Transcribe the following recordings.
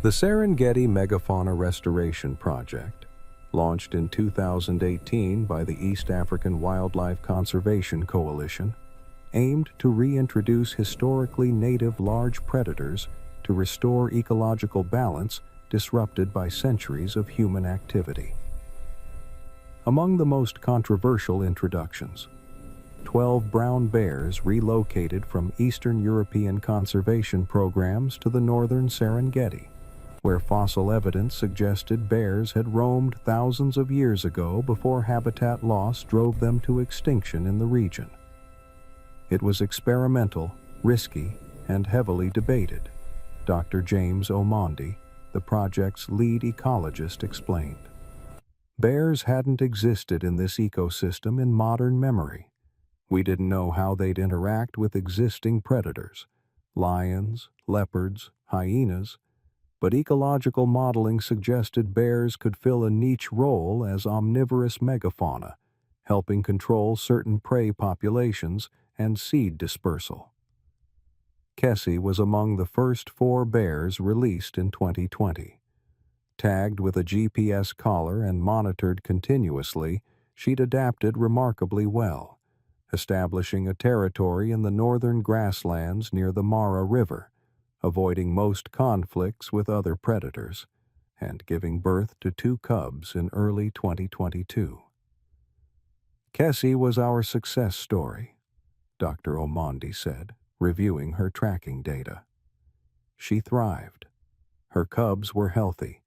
The Serengeti Megafauna Restoration Project, launched in 2018 by the East African Wildlife Conservation Coalition, aimed to reintroduce historically native large predators to restore ecological balance disrupted by centuries of human activity. Among the most controversial introductions, 12 brown bears relocated from Eastern European conservation programs to the northern Serengeti, where fossil evidence suggested bears had roamed thousands of years ago before habitat loss drove them to extinction in the region. It was experimental, risky, and heavily debated, Dr. James Omondi, the project's lead ecologist, explained. Bears hadn't existed in this ecosystem in modern memory. We didn't know how they'd interact with existing predators, lions, leopards, hyenas, but ecological modeling suggested bears could fill a niche role as omnivorous megafauna, helping control certain prey populations and seed dispersal. Kessie was among the first 4 bears released in 2020. Tagged with a GPS collar and monitored continuously, she'd adapted remarkably well, establishing a territory in the northern grasslands near the Mara River, avoiding most conflicts with other predators, and giving birth to 2 cubs in early 2022. Kessie was our success story, Dr. Omondi said, reviewing her tracking data. She thrived. Her cubs were healthy.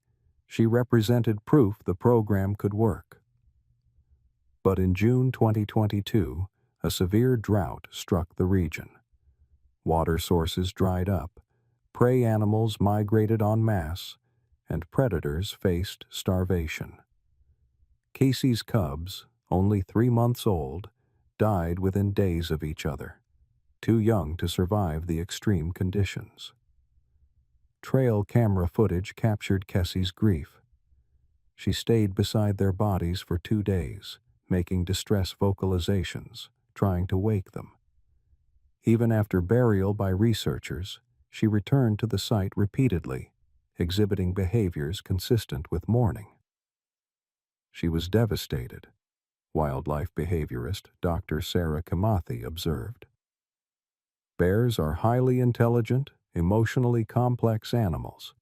She represented proof the program could work. But in June 2022, a severe drought struck the region. Water sources dried up, prey animals migrated en masse, and predators faced starvation. Kessie's cubs, only 3 months old, died within days of each other, too young to survive the extreme conditions. Trail camera footage captured Kessie's grief. She stayed beside their bodies for 2 days, making distress vocalizations, trying to wake them. Even after burial by researchers, she returned to the site repeatedly, exhibiting behaviors consistent with mourning. She was devastated, wildlife behaviorist Dr. Sarah Kimathi observed. Bears are highly intelligent, emotionally complex animals.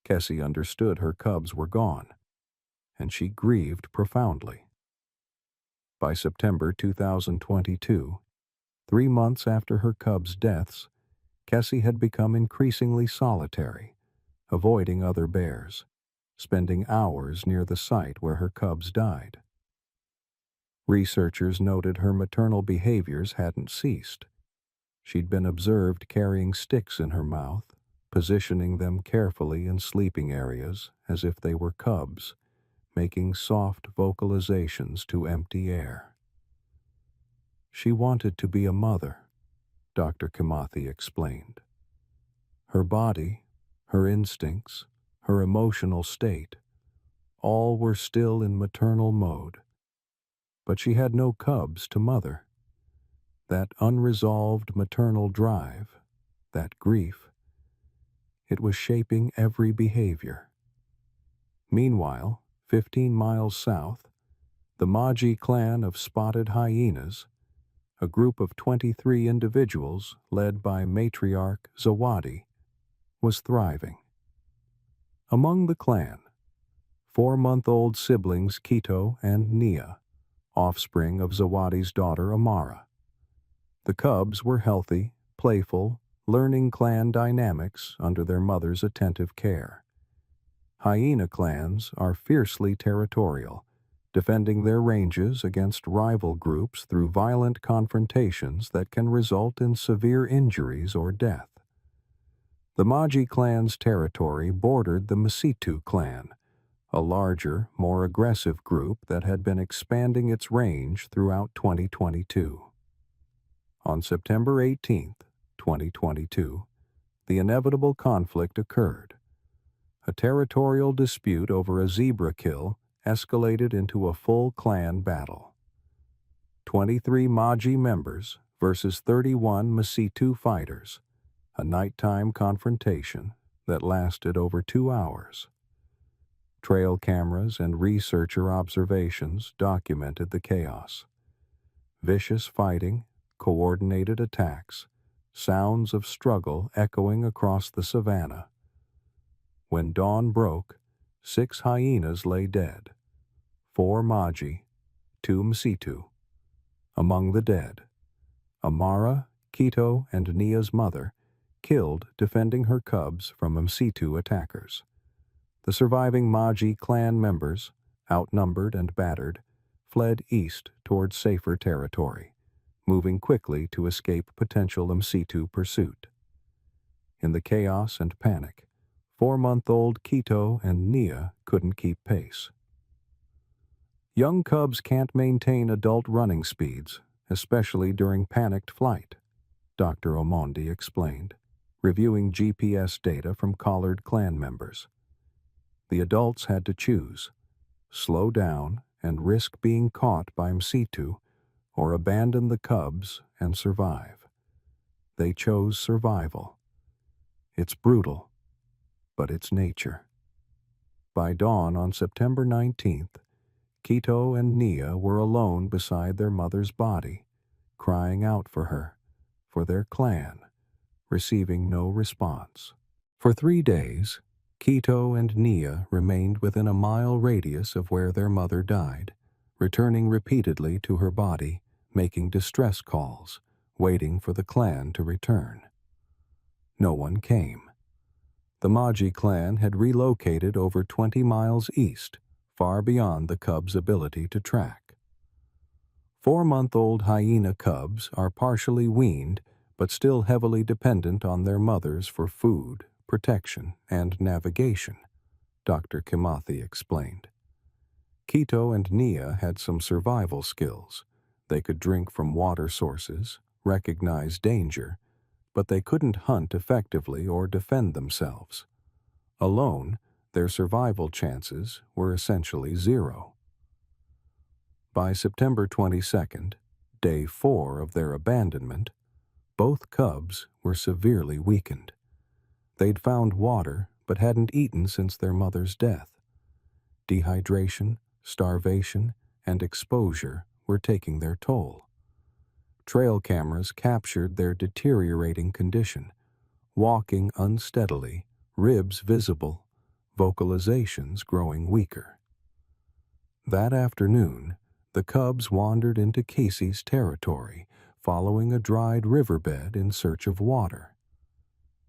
Kessie understood her cubs were gone, and she grieved profoundly. By September 2022, 3 months after her cubs' deaths, Kessie had become increasingly solitary, avoiding other bears, spending hours near the site where her cubs died. Researchers noted her maternal behaviors hadn't ceased. She'd been observed carrying sticks in her mouth, positioning them carefully in sleeping areas as if they were cubs, making soft vocalizations to empty air. She wanted to be a mother, Dr. Kimathi explained. Her body, her instincts, her emotional state, all were still in maternal mode. But she had no cubs to mother. That unresolved maternal drive, that grief, it was shaping every behavior. Meanwhile, 15 miles south, the Maji clan of spotted hyenas, a group of 23 individuals led by matriarch Zawadi, was thriving. Among the clan, 4-month-old siblings Kito and Nia, offspring of Zawadi's daughter Amara. The cubs were healthy, playful, learning clan dynamics under their mother's attentive care. Hyena clans are fiercely territorial, defending their ranges against rival groups through violent confrontations that can result in severe injuries or death. The Maji clan's territory bordered the Masitu clan, a larger, more aggressive group that had been expanding its range throughout 2022. On September 18, 2022, the inevitable conflict occurred. A territorial dispute over a zebra kill escalated into a full clan battle. 23 Maji members versus 31 Masitu fighters, a nighttime confrontation that lasted over 2 hours. Trail cameras and researcher observations documented the chaos. Vicious fighting, coordinated attacks, sounds of struggle echoing across the savannah. When dawn broke, 6 hyenas lay dead, 4 Maji, 2 Msitu. Among the dead, Amara, Kito, and Nia's mother, killed defending her cubs from Msitu attackers. The surviving Maji clan members, outnumbered and battered, fled east toward safer territory, moving quickly to escape potential Msitu pursuit. In the chaos and panic, 4-month-old Kito and Nia couldn't keep pace. Young cubs can't maintain adult running speeds, especially during panicked flight, Dr. Omondi explained, reviewing GPS data from collared clan members. The adults had to choose: slow down and risk being caught by Msitu, or abandon the cubs and survive. They chose survival. It's brutal, but it's nature. By dawn on September 19th, Kito and Nia were alone beside their mother's body, crying out for their clan, receiving no response. For 3 days, Kito and Nia remained within a mile radius of where their mother died, returning repeatedly to her body, making distress calls, waiting for the clan to return. No one came. The Maji clan had relocated over 20 miles east, far beyond the cubs' ability to track. 4-month-old hyena cubs are partially weaned but still heavily dependent on their mothers for food, protection, and navigation, Dr. Kimathi explained. Kito and Nia had some survival skills. They could drink from water sources, recognize danger, but they couldn't hunt effectively or defend themselves. Alone, their survival chances were essentially zero. By September 22nd, day 4 of their abandonment, both cubs were severely weakened. They'd found water but hadn't eaten since their mother's death. Dehydration, starvation, and exposure were taking their toll. Trail cameras captured their deteriorating condition: walking unsteadily, ribs visible, vocalizations growing weaker. That afternoon, the cubs wandered into Casey's territory, following a dried riverbed in search of water.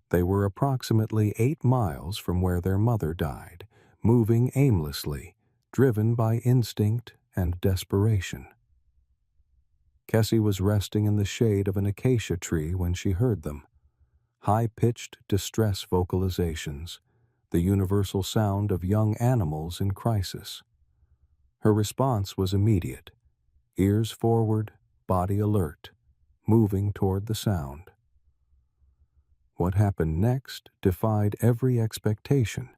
They were approximately 8 miles from where their mother died, moving aimlessly, driven by instinct and desperation. Kessie was resting in the shade of an acacia tree when she heard them. High-pitched distress vocalizations, the universal sound of young animals in crisis. Her response was immediate: ears forward, body alert, moving toward the sound. What happened next defied every expectation,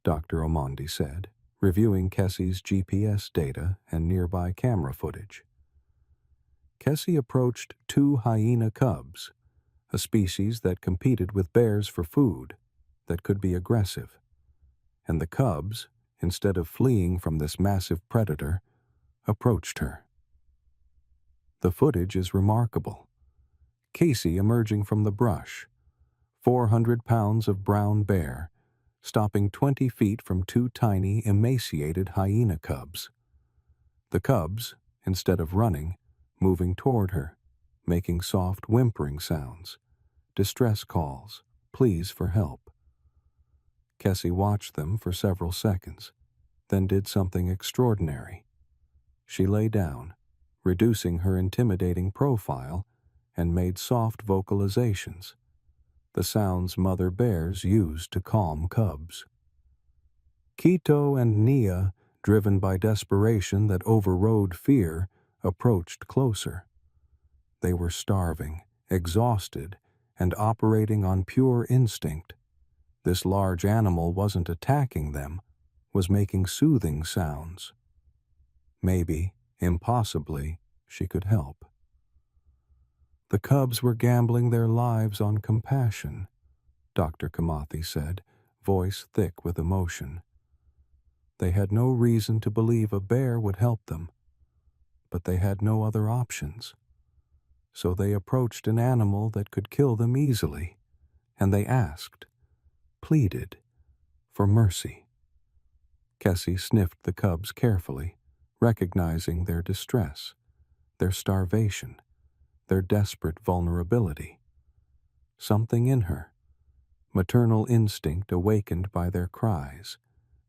Dr. Omondi said, reviewing Kessie's GPS data and nearby camera footage. Kessie approached 2 hyena cubs, a species that competed with bears for food, that could be aggressive. And the cubs, instead of fleeing from this massive predator, approached her. The footage is remarkable. Casey emerging from the brush, 400 pounds of brown bear, stopping 20 feet from 2 tiny, emaciated hyena cubs. The cubs, instead of running, moving toward her, making soft whimpering sounds, distress calls, pleas for help. Kessie watched them for several seconds, then did something extraordinary. She lay down, reducing her intimidating profile, and made soft vocalizations, the sounds mother bears use to calm cubs. Kito and Nia, driven by desperation that overrode fear, approached closer. They were starving, exhausted, and operating on pure instinct. This large animal wasn't attacking them, was making soothing sounds. Maybe, impossibly, she could help. The cubs were gambling their lives on compassion, Dr. Kamathi said, voice thick with emotion. They had no reason to believe a bear would help them, but they had no other options. So they approached an animal that could kill them easily, and they asked, pleaded, for mercy. Kessie sniffed the cubs carefully, recognizing their distress, their starvation, their desperate vulnerability. Something in her, maternal instinct awakened by their cries,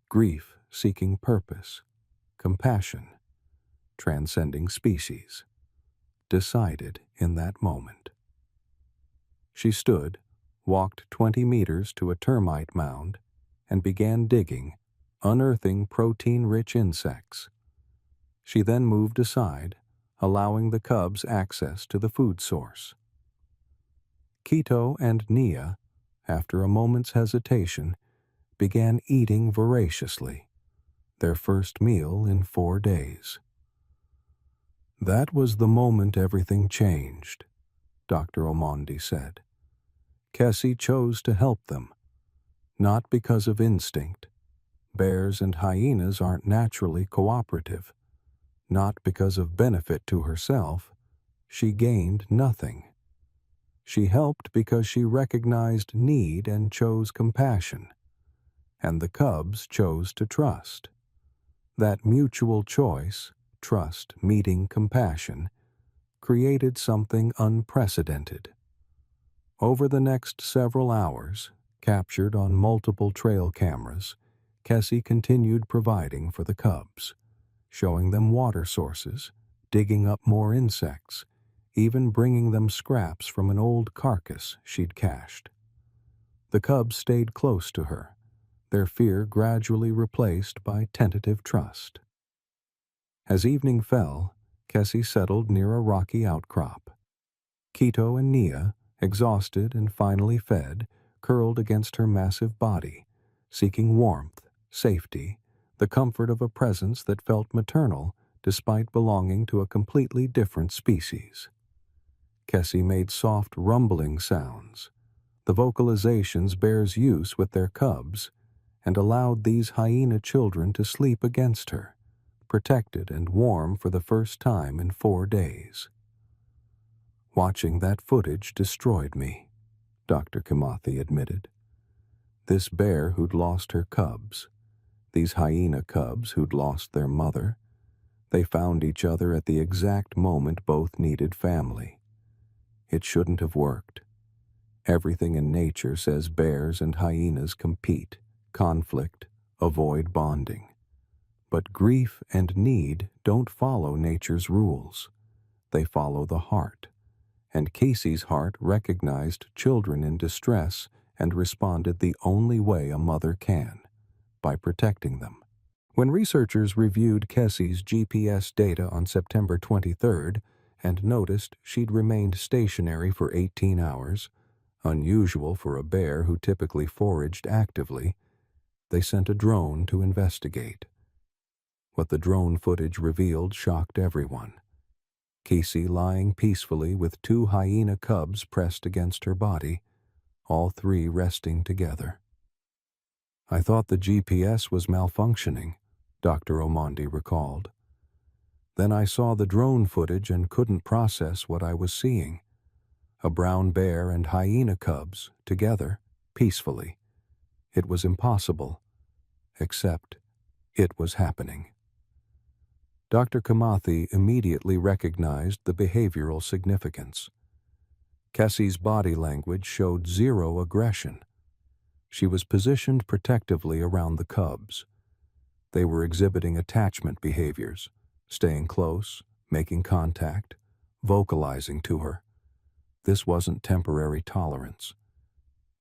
grief seeking purpose, compassion, transcending species, decided in that moment. She stood, walked 20 meters to a termite mound, and began digging, unearthing protein-rich insects. She then moved aside, allowing the cubs access to the food source. Quito and Nia, after a moment's hesitation, began eating voraciously, their first meal in 4 days. That was the moment everything changed, Dr. Omondi said. Kessie chose to help them, not because of instinct. Bears and hyenas aren't naturally cooperative. Not because of benefit to herself. She gained nothing. She helped because she recognized need and chose compassion. And the cubs chose to trust. That mutual choice, trust meeting compassion, created something unprecedented. Over the next several hours, captured on multiple trail cameras, Kessie continued providing for the cubs, showing them water sources, digging up more insects, even bringing them scraps from an old carcass she'd cached. The cubs stayed close to her, their fear gradually replaced by tentative trust. As evening fell, Kessie settled near a rocky outcrop. Quito and Nia, exhausted and finally fed, curled against her massive body, seeking warmth, safety, the comfort of a presence that felt maternal despite belonging to a completely different species. Kessie made soft rumbling sounds, the vocalizations bears use with their cubs, and allowed these hyena children to sleep against her, protected and warm for the first time in 4 days. Watching that footage destroyed me, Dr. Kamathi admitted. This bear who'd lost her cubs, these hyena cubs who'd lost their mother, they found each other at the exact moment both needed family. It shouldn't have worked. Everything in nature says bears and hyenas compete, conflict, avoid bonding. But grief and need don't follow nature's rules. They follow the heart. And Casey's heart recognized children in distress and responded the only way a mother can, by protecting them. When researchers reviewed Kessie's GPS data on September 23rd and noticed she'd remained stationary for 18 hours, unusual for a bear who typically foraged actively, they sent a drone to investigate. What the drone footage revealed shocked everyone. Casey lying peacefully with 2 hyena cubs pressed against her body, all 3 resting together. I thought the GPS was malfunctioning, Dr. Omondi recalled. Then I saw the drone footage and couldn't process what I was seeing. A brown bear and hyena cubs, together, peacefully. It was impossible, except it was happening. Dr. Kamathi immediately recognized the behavioral significance. Kessie's body language showed 0 aggression. She was positioned protectively around the cubs. They were exhibiting attachment behaviors, staying close, making contact, vocalizing to her. This wasn't temporary tolerance.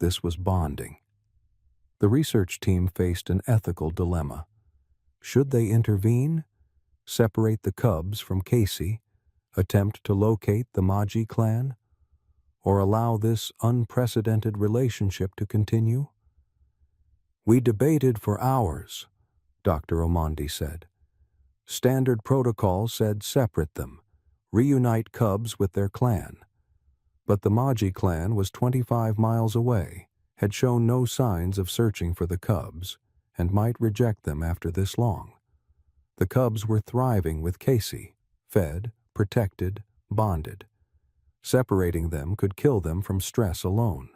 This was bonding. The research team faced an ethical dilemma. Should they intervene? Separate the cubs from Casey? Attempt to locate the Maji clan? Or allow this unprecedented relationship to continue? We debated for hours, Dr. Omondi said. Standard protocol said separate them, reunite cubs with their clan. But the Maji clan was 25 miles away, had shown no signs of searching for the cubs and might reject them after this long. The cubs were thriving with Casey, fed, protected, bonded. Separating them could kill them from stress alone.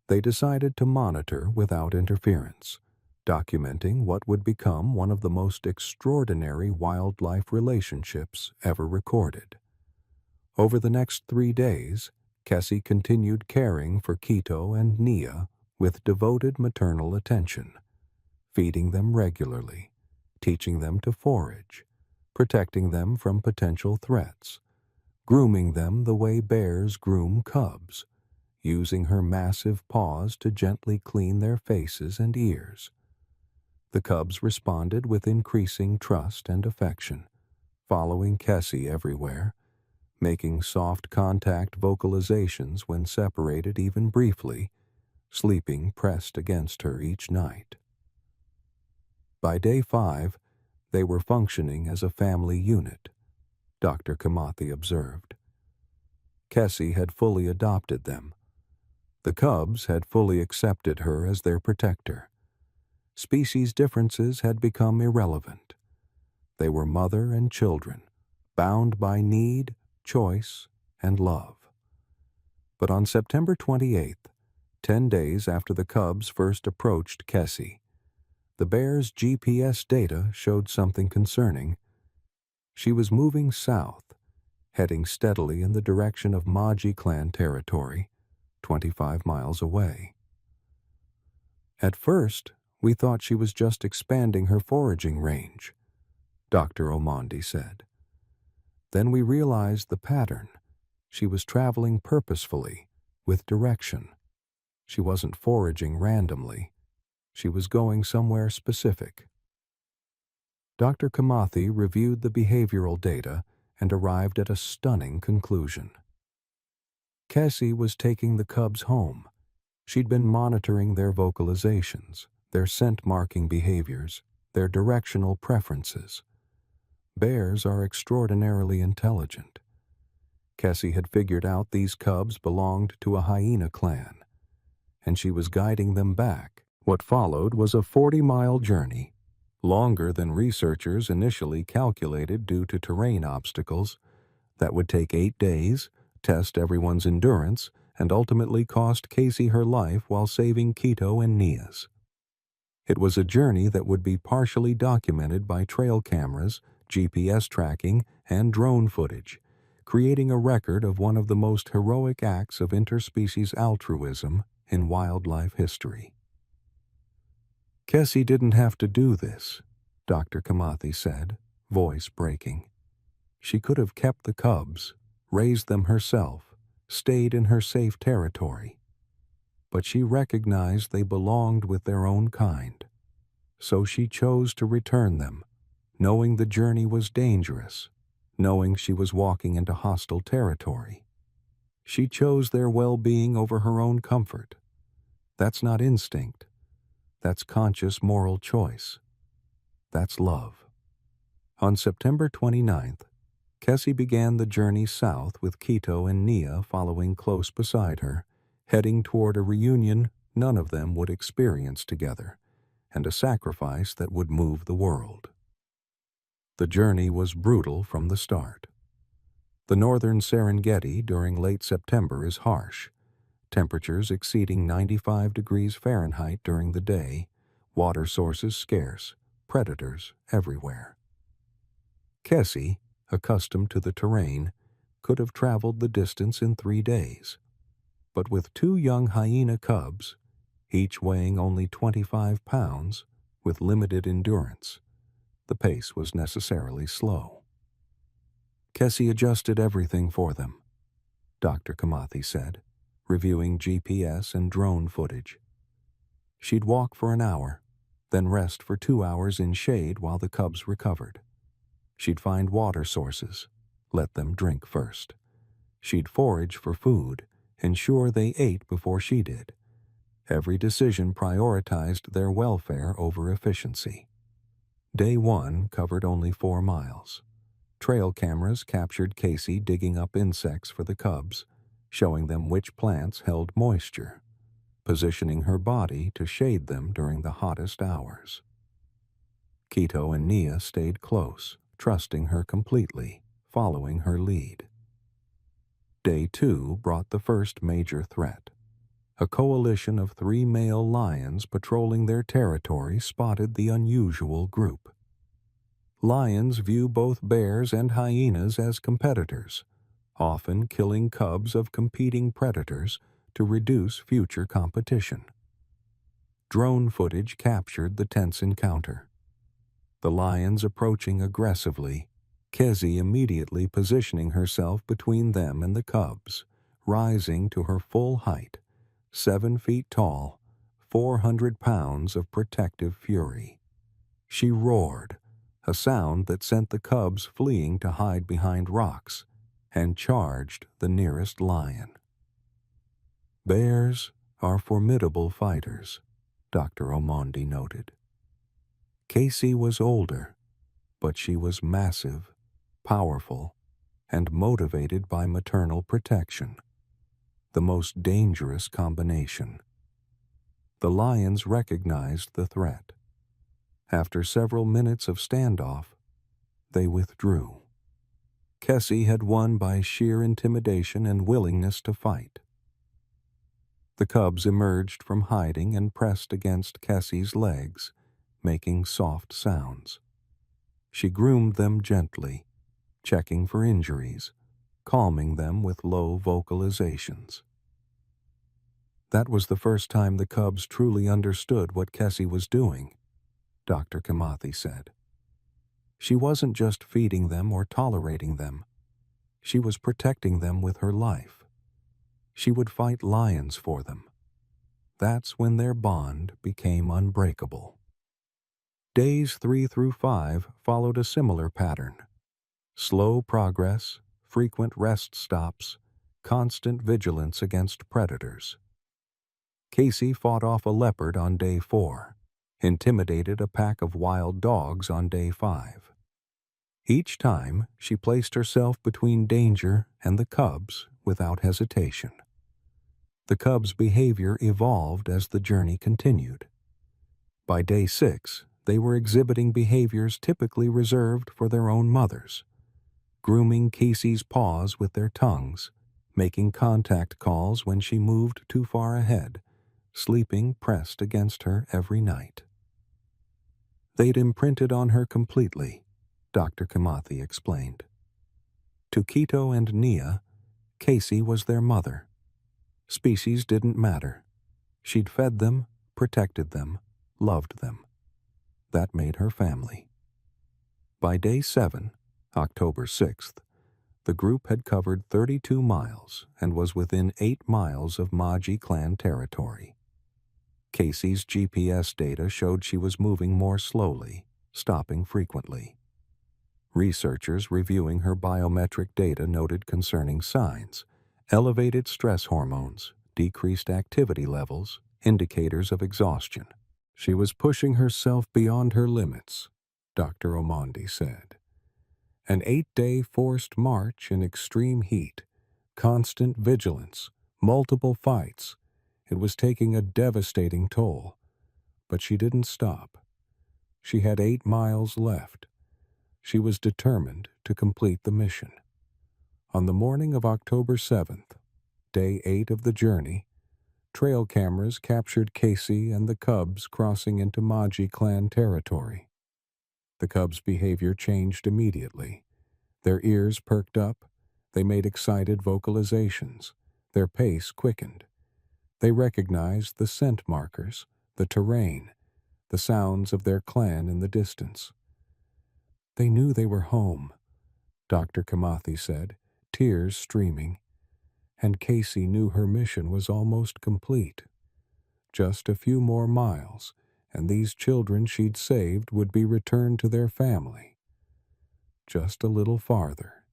They decided to monitor without interference, documenting what would become one of the most extraordinary wildlife relationships ever recorded. Over the next 3 days, Kessie continued caring for Quito and Nia with devoted maternal attention, feeding them regularly, teaching them to forage, protecting them from potential threats, grooming them the way bears groom cubs, using her massive paws to gently clean their faces and ears. The cubs responded with increasing trust and affection, following Kessie everywhere, making soft contact vocalizations when separated even briefly, sleeping pressed against her each night. By day 5, they were functioning as a family unit, Dr. Kamathi observed. Kessie had fully adopted them. The cubs had fully accepted her as their protector. Species differences had become irrelevant. They were mother and children, bound by need, choice, and love. But on September 28th, 10 days after the cubs first approached Kessie, the bear's GPS data showed something concerning. She was moving south, heading steadily in the direction of Maji clan territory, 25 miles away. At first, we thought she was just expanding her foraging range, Dr. Omondi said. Then we realized the pattern. She was traveling purposefully, with direction. She wasn't foraging randomly. She was going somewhere specific. Dr. Kamathi reviewed the behavioral data and arrived at a stunning conclusion. Kessie was taking the cubs home. She'd been monitoring their vocalizations, their scent-marking behaviors, their directional preferences. Bears are extraordinarily intelligent. Kessie had figured out these cubs belonged to a hyena clan, and she was guiding them back. What followed was a 40-mile journey, longer than researchers initially calculated due to terrain obstacles, that would take 8 days, test everyone's endurance, and ultimately cost Casey her life while saving Quito and Nia's. It was a journey that would be partially documented by trail cameras, GPS tracking, and drone footage, creating a record of one of the most heroic acts of interspecies altruism in wildlife history. Kessie didn't have to do this, Dr. Kamathi said, voice breaking. She could have kept the cubs, raised them herself, stayed in her safe territory. But she recognized they belonged with their own kind. So she chose to return them, knowing the journey was dangerous, knowing she was walking into hostile territory. She chose their well-being over her own comfort. That's not instinct. That's conscious moral choice. That's love. On September 29th, Kessie began the journey south with Quito and Nia following close beside her, heading toward a reunion none of them would experience together, and a sacrifice that would move the world. The journey was brutal from the start. The northern Serengeti during late September is harsh, temperatures exceeding 95 degrees Fahrenheit during the day, water sources scarce, predators everywhere. Kessie, accustomed to the terrain, could have traveled the distance in 3 days. But with 2 young hyena cubs, each weighing only 25 pounds, with limited endurance, the pace was necessarily slow. Kessie adjusted everything for them, Dr. Kamathi said, reviewing GPS and drone footage. She'd walk for an hour, then rest for 2 hours in shade while the cubs recovered. She'd find water sources, let them drink first. She'd forage for food, ensure they ate before she did. Every decision prioritized their welfare over efficiency. Day 1 covered only 4 miles. Trail cameras captured Casey digging up insects for the cubs, showing them which plants held moisture. positioning her body to shade them during the hottest hours. Quito and Nia stayed close, trusting her completely, following her lead. Day 2 brought the first major threat. A coalition of 3 male lions patrolling their territory spotted the unusual group. Lions view both bears and hyenas as competitors, often killing cubs of competing predators to reduce future competition. Drone footage captured the tense encounter. The lions approaching aggressively, Kezi immediately positioning herself between them and the cubs, rising to her full height, 7 feet tall, 400 pounds of protective fury. She roared, a sound that sent the cubs fleeing to hide behind rocks, and charged the nearest lion. Bears are formidable fighters, Dr. Omondi noted. Casey was older, but she was massive, powerful, and motivated by maternal protection, the most dangerous combination. The lions recognized the threat. After several minutes of standoff, they withdrew. Casey had won by sheer intimidation and willingness to fight. The cubs emerged from hiding and pressed against Casey's legs, making soft sounds. She groomed them gently, checking for injuries, calming them with low vocalizations. That was the first time the cubs truly understood what Casey was doing, Dr. Kamathi said. She wasn't just feeding them or tolerating them. She was protecting them with her life. She would fight lions for them. That's when their bond became unbreakable. Days 3 through 5 followed a similar pattern. Slow progress, frequent rest stops, constant vigilance against predators. Casey fought off a leopard on day 4, intimidated a pack of wild dogs on day 5. Each time, she placed herself between danger and the cubs without hesitation. The cubs' behavior evolved as the journey continued. By day 6, they were exhibiting behaviors typically reserved for their own mothers, grooming Casey's paws with their tongues, making contact calls when she moved too far ahead, sleeping pressed against her every night. They'd imprinted on her completely, Dr. Kamathi explained. To Quito and Nia, Casey was their mother. Species didn't matter. She'd fed them, protected them, loved them. That made her family. By day 7, October 6th, the group had covered 32 miles and was within 8 miles of Maji clan territory. Casey's GPS data showed she was moving more slowly, stopping frequently. Researchers reviewing her biometric data noted concerning signs: elevated stress hormones, decreased activity levels, indicators of exhaustion. She was pushing herself beyond her limits, Dr. Omondi said. An 8-day forced march in extreme heat, constant vigilance, multiple fights. It was taking a devastating toll. But she didn't stop. She had 8 miles left. She was determined to complete the mission. On the morning of October 7th, day 8 of the journey, trail cameras captured Casey and the cubs crossing into Maji clan territory. The cubs' behavior changed immediately. Their ears perked up, they made excited vocalizations, their pace quickened. They recognized the scent markers, the terrain, the sounds of their clan in the distance. They knew they were home, Dr. Kamathi said, tears streaming, and Casey knew her mission was almost complete. Just a few more miles, and these children she'd saved would be returned to their family. Just a little farther.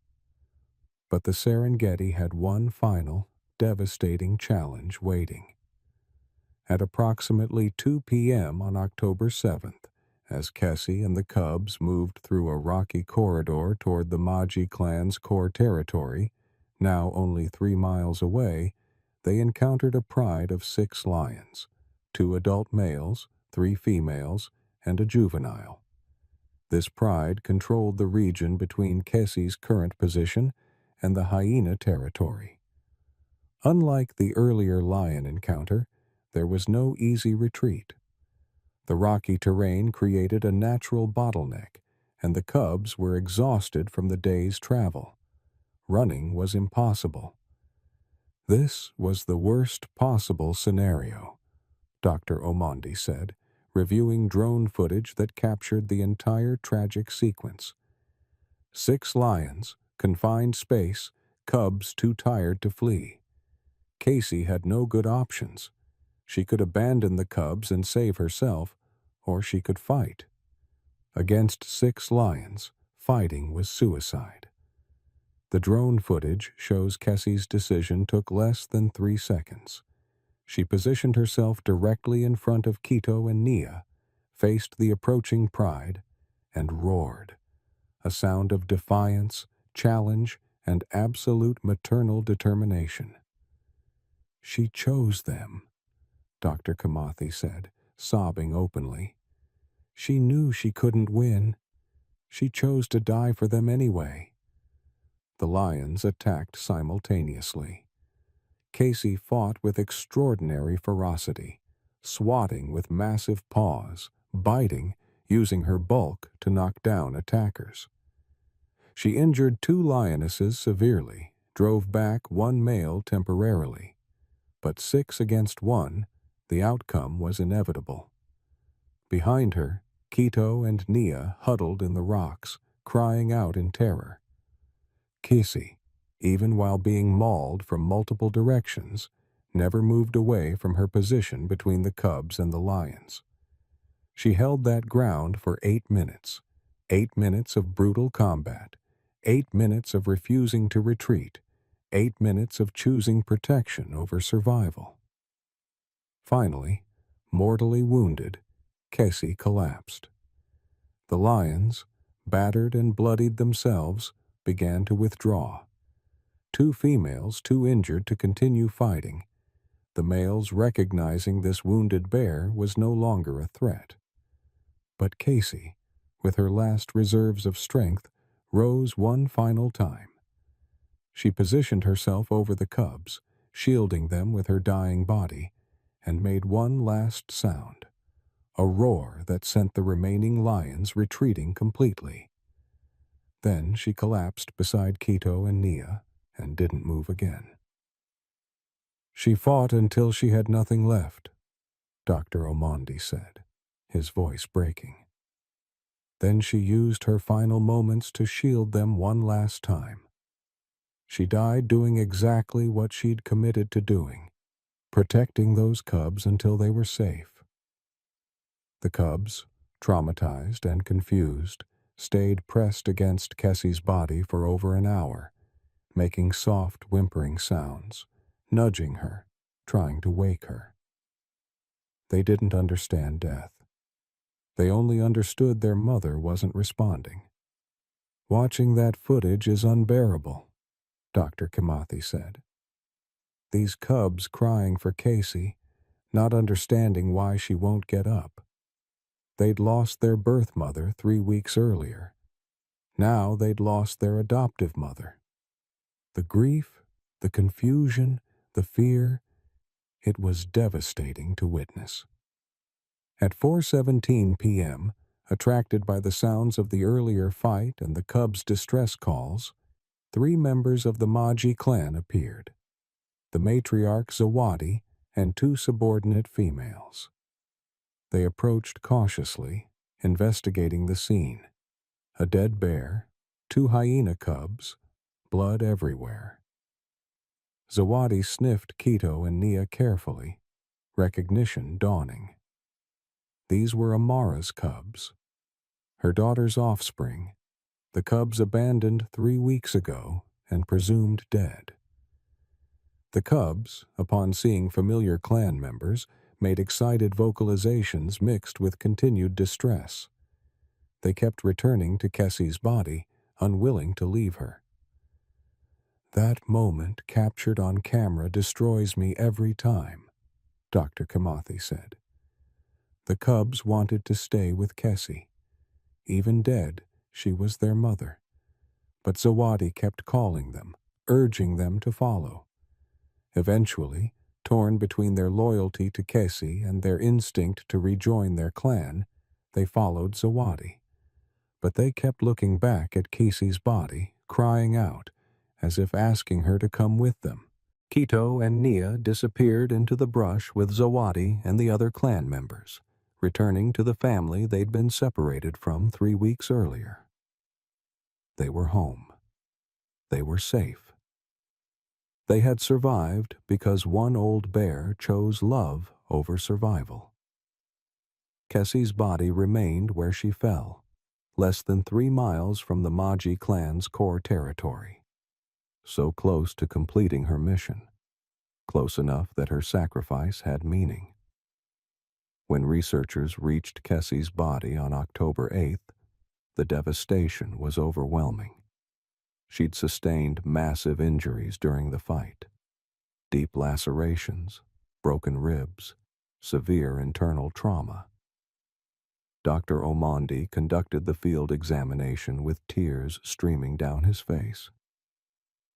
But the Serengeti had one final, devastating challenge waiting. At approximately 2 p.m. on October 7th, as Casey and the cubs moved through a rocky corridor toward the Maji clan's core territory, now only 3 miles away, they encountered a pride of 6 lions, 2 adult males, 3 females, and a juvenile. This pride controlled the region between Kessie's current position and the hyena territory. Unlike the earlier lion encounter, there was no easy retreat. The rocky terrain created a natural bottleneck, and the cubs were exhausted from the day's travel. Running was impossible. This was the worst possible scenario, Dr. Omondi said, reviewing drone footage that captured the entire tragic sequence. 6 lions, confined space, cubs too tired to flee. Casey had no good options. She could abandon the cubs and save herself, or she could fight. Against 6 lions, fighting was suicide. The drone footage shows Kessie's decision took less than 3 seconds. She positioned herself directly in front of Quito and Nia, faced the approaching pride, and roared, a sound of defiance, challenge, and absolute maternal determination. She chose them, Dr. Kamathi said, sobbing openly. She knew she couldn't win. She chose to die for them anyway. The lions attacked simultaneously. Casey fought with extraordinary ferocity, swatting with massive paws, biting, using her bulk to knock down attackers. She injured 2 lionesses severely, drove back 1 male temporarily. But 6 against 1, the outcome was inevitable. Behind her, Quito and Nia huddled in the rocks, crying out in terror. Casey, even while being mauled from multiple directions, never moved away from her position between the cubs and the lions. She held that ground for 8 minutes, 8 minutes of brutal combat, 8 minutes of refusing to retreat, 8 minutes of choosing protection over survival. Finally, mortally wounded, Casey collapsed. The lions, battered and bloodied themselves, began to withdraw. 2 females too injured to continue fighting, the males recognizing this wounded bear was no longer a threat. But Casey, with her last reserves of strength, rose one final time. She positioned herself over the cubs, shielding them with her dying body, and made one last sound, a roar that sent the remaining lions retreating completely. Then she collapsed beside Quito and Nia and didn't move again. She fought until she had nothing left, Dr. Omondi said, his voice breaking. Then she used her final moments to shield them one last time. She died doing exactly what she'd committed to doing, protecting those cubs until they were safe. The cubs, traumatized and confused, stayed pressed against Kessie's body for over an hour, making soft whimpering sounds, nudging her, trying to wake her. They didn't understand death. They only understood their mother wasn't responding. Watching that footage is unbearable, Dr. Kamathi said. These cubs crying for Casey, not understanding why she won't get up. They'd lost their birth mother 3 weeks earlier. Now they'd lost their adoptive mother. The grief, the confusion, the fear, it was devastating to witness. At 4:17 p.m., attracted by the sounds of the earlier fight and the cubs' distress calls, 3 members of the Maji clan appeared, the matriarch Zawadi and 2 subordinate females. They approached cautiously, investigating the scene. A dead bear, 2 hyena cubs, blood everywhere. Zawadi sniffed Quito and Nia carefully, recognition dawning. These were Amara's cubs, her daughter's offspring, the cubs abandoned 3 weeks ago and presumed dead. The cubs, upon seeing familiar clan members, made excited vocalizations mixed with continued distress. They kept returning to Kessie's body, unwilling to leave her. That moment captured on camera destroys me every time, Dr. Kamathi said. The cubs wanted to stay with Kessie. Even dead, she was their mother. But Zawadi kept calling them, urging them to follow. Eventually, torn between their loyalty to Kessie and their instinct to rejoin their clan, they followed Zawadi. But they kept looking back at Kessie's body, crying out, as if asking her to come with them. Kito and Nia disappeared into the brush with Zawadi and the other clan members, returning to the family they'd been separated from 3 weeks earlier. They were home. They were safe. They had survived because one old bear chose love over survival. Kessie's body remained where she fell, less than 3 miles from the Maji clan's core territory. So close to completing her mission, close enough that her sacrifice had meaning. When researchers reached Kessie's body on October 8th, the devastation was overwhelming. She'd sustained massive injuries during the fight. Deep lacerations, broken ribs, severe internal trauma. Dr. Omondi conducted the field examination with tears streaming down his face.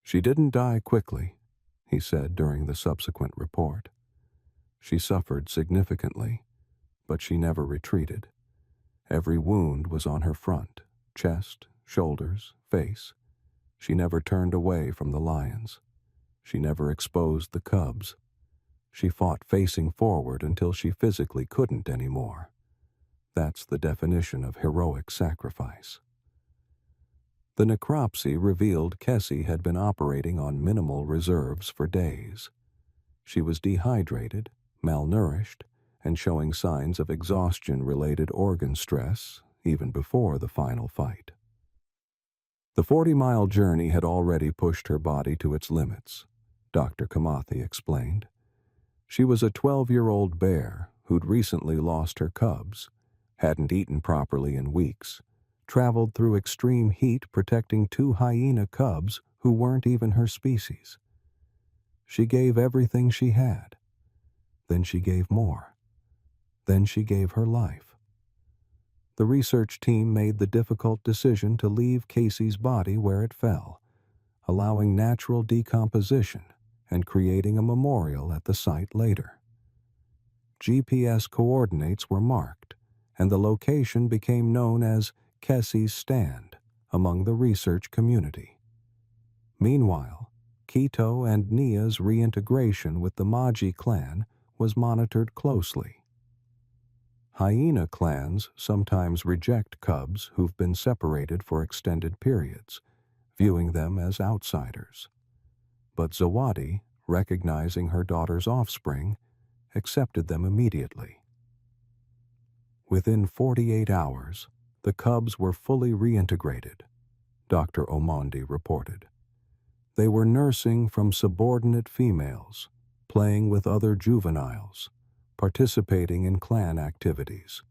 "She didn't die quickly," he said during the subsequent report. "She suffered significantly, but she never retreated. Every wound was on her front, chest, shoulders, face. She never turned away from the lions. She never exposed the cubs. She fought facing forward until she physically couldn't anymore. That's the definition of heroic sacrifice." The necropsy revealed Kessie had been operating on minimal reserves for days. She was dehydrated, malnourished, and showing signs of exhaustion-related organ stress even before the final fight. The 40-mile journey had already pushed her body to its limits, Dr. Kamathi explained. She was a 12-year-old bear who'd recently lost her cubs, hadn't eaten properly in weeks, traveled through extreme heat protecting 2 hyena cubs who weren't even her species. She gave everything she had. Then she gave more. Then she gave her life. The research team made the difficult decision to leave Kessie's body where it fell, allowing natural decomposition and creating a memorial at the site later. GPS coordinates were marked, and the location became known as Kessie's Stand among the research community. Meanwhile, Kito and Nia's reintegration with the Maji clan was monitored closely. Hyena clans sometimes reject cubs who've been separated for extended periods, viewing them as outsiders. But Zawadi, recognizing her daughter's offspring, accepted them immediately. Within 48 hours, the cubs were fully reintegrated, Dr. Omondi reported. They were nursing from subordinate females, playing with other juveniles, participating in clan activities.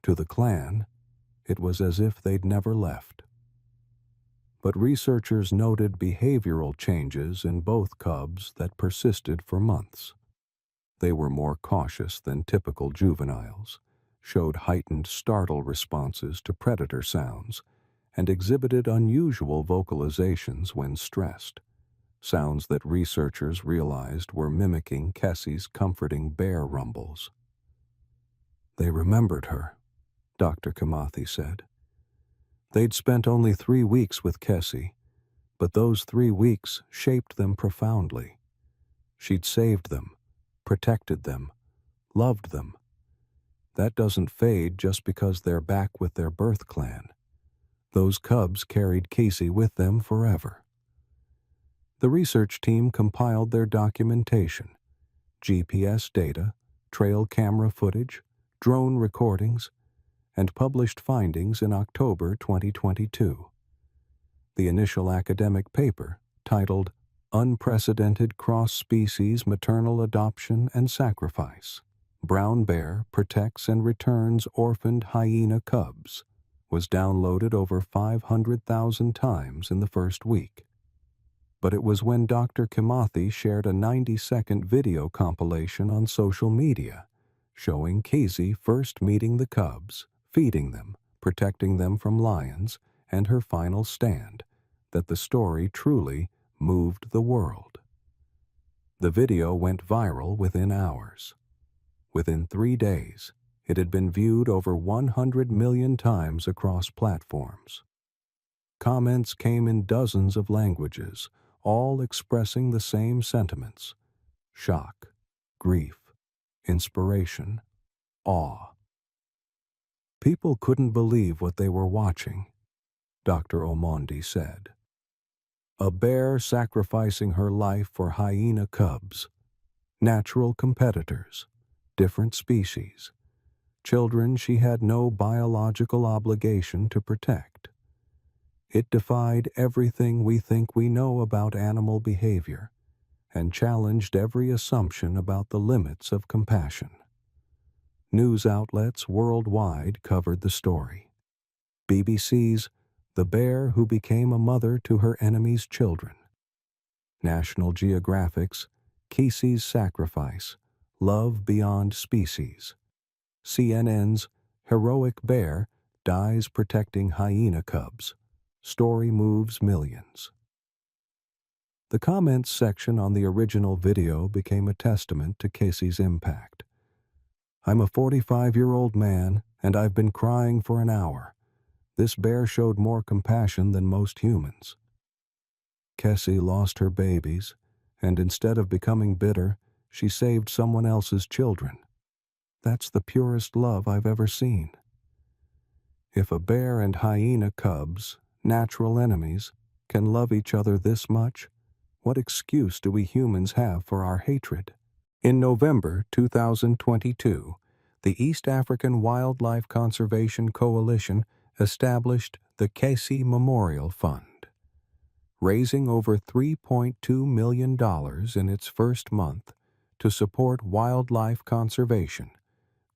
To the clan, it was as if they'd never left. But researchers noted behavioral changes in both cubs that persisted for months. They were more cautious than typical juveniles, showed heightened startle responses to predator sounds, and exhibited unusual vocalizations when stressed, sounds that researchers realized were mimicking Kessie's comforting bear rumbles. They remembered her, Dr. Kamathi said. They'd spent only 3 weeks with Kessie, but those 3 weeks shaped them profoundly. She'd saved them, protected them, loved them. That doesn't fade just because they're back with their birth clan. Those cubs carried Kessie with them forever. The research team compiled their documentation, GPS data, trail camera footage, drone recordings, and published findings in October 2022. The initial academic paper, titled Unprecedented Cross-Species Maternal Adoption and Sacrifice, Brown Bear Protects and Returns Orphaned Hyena Cubs, was downloaded over 500,000 times in the first week. But it was when Dr. Kimathi shared a 90-second video compilation on social media, showing Casey first meeting the cubs, feeding them, protecting them from lions, and her final stand, that the story truly moved the world. The video went viral within hours. Within 3 days, it had been viewed over 100 million times across platforms. Comments came in dozens of languages, all expressing the same sentiments: shock, grief, inspiration, awe. People couldn't believe what they were watching, Dr. Omondi said. A bear sacrificing her life for hyena cubs, natural competitors, different species, children she had no biological obligation to protect. It defied everything we think we know about animal behavior and challenged every assumption about the limits of compassion. News outlets worldwide covered the story. BBC's "The Bear Who Became a Mother to Her Enemy's Children." National Geographic's "Casey's Sacrifice, Love Beyond Species." CNN's "Heroic Bear Dies Protecting Hyena Cubs. Story Moves Millions." The comments section on the original video became a testament to Casey's impact. "I'm a 45-year-old man, and I've been crying for an hour. This bear showed more compassion than most humans. Casey lost her babies, and instead of becoming bitter, she saved someone else's children. That's the purest love I've ever seen." If a bear and hyena cubs, natural enemies, can love each other this much, what excuse do we humans have for our hatred? In November 2022, the East African Wildlife Conservation Coalition established the Casey Memorial Fund. Raising over $3.2 million in its first month to support wildlife conservation,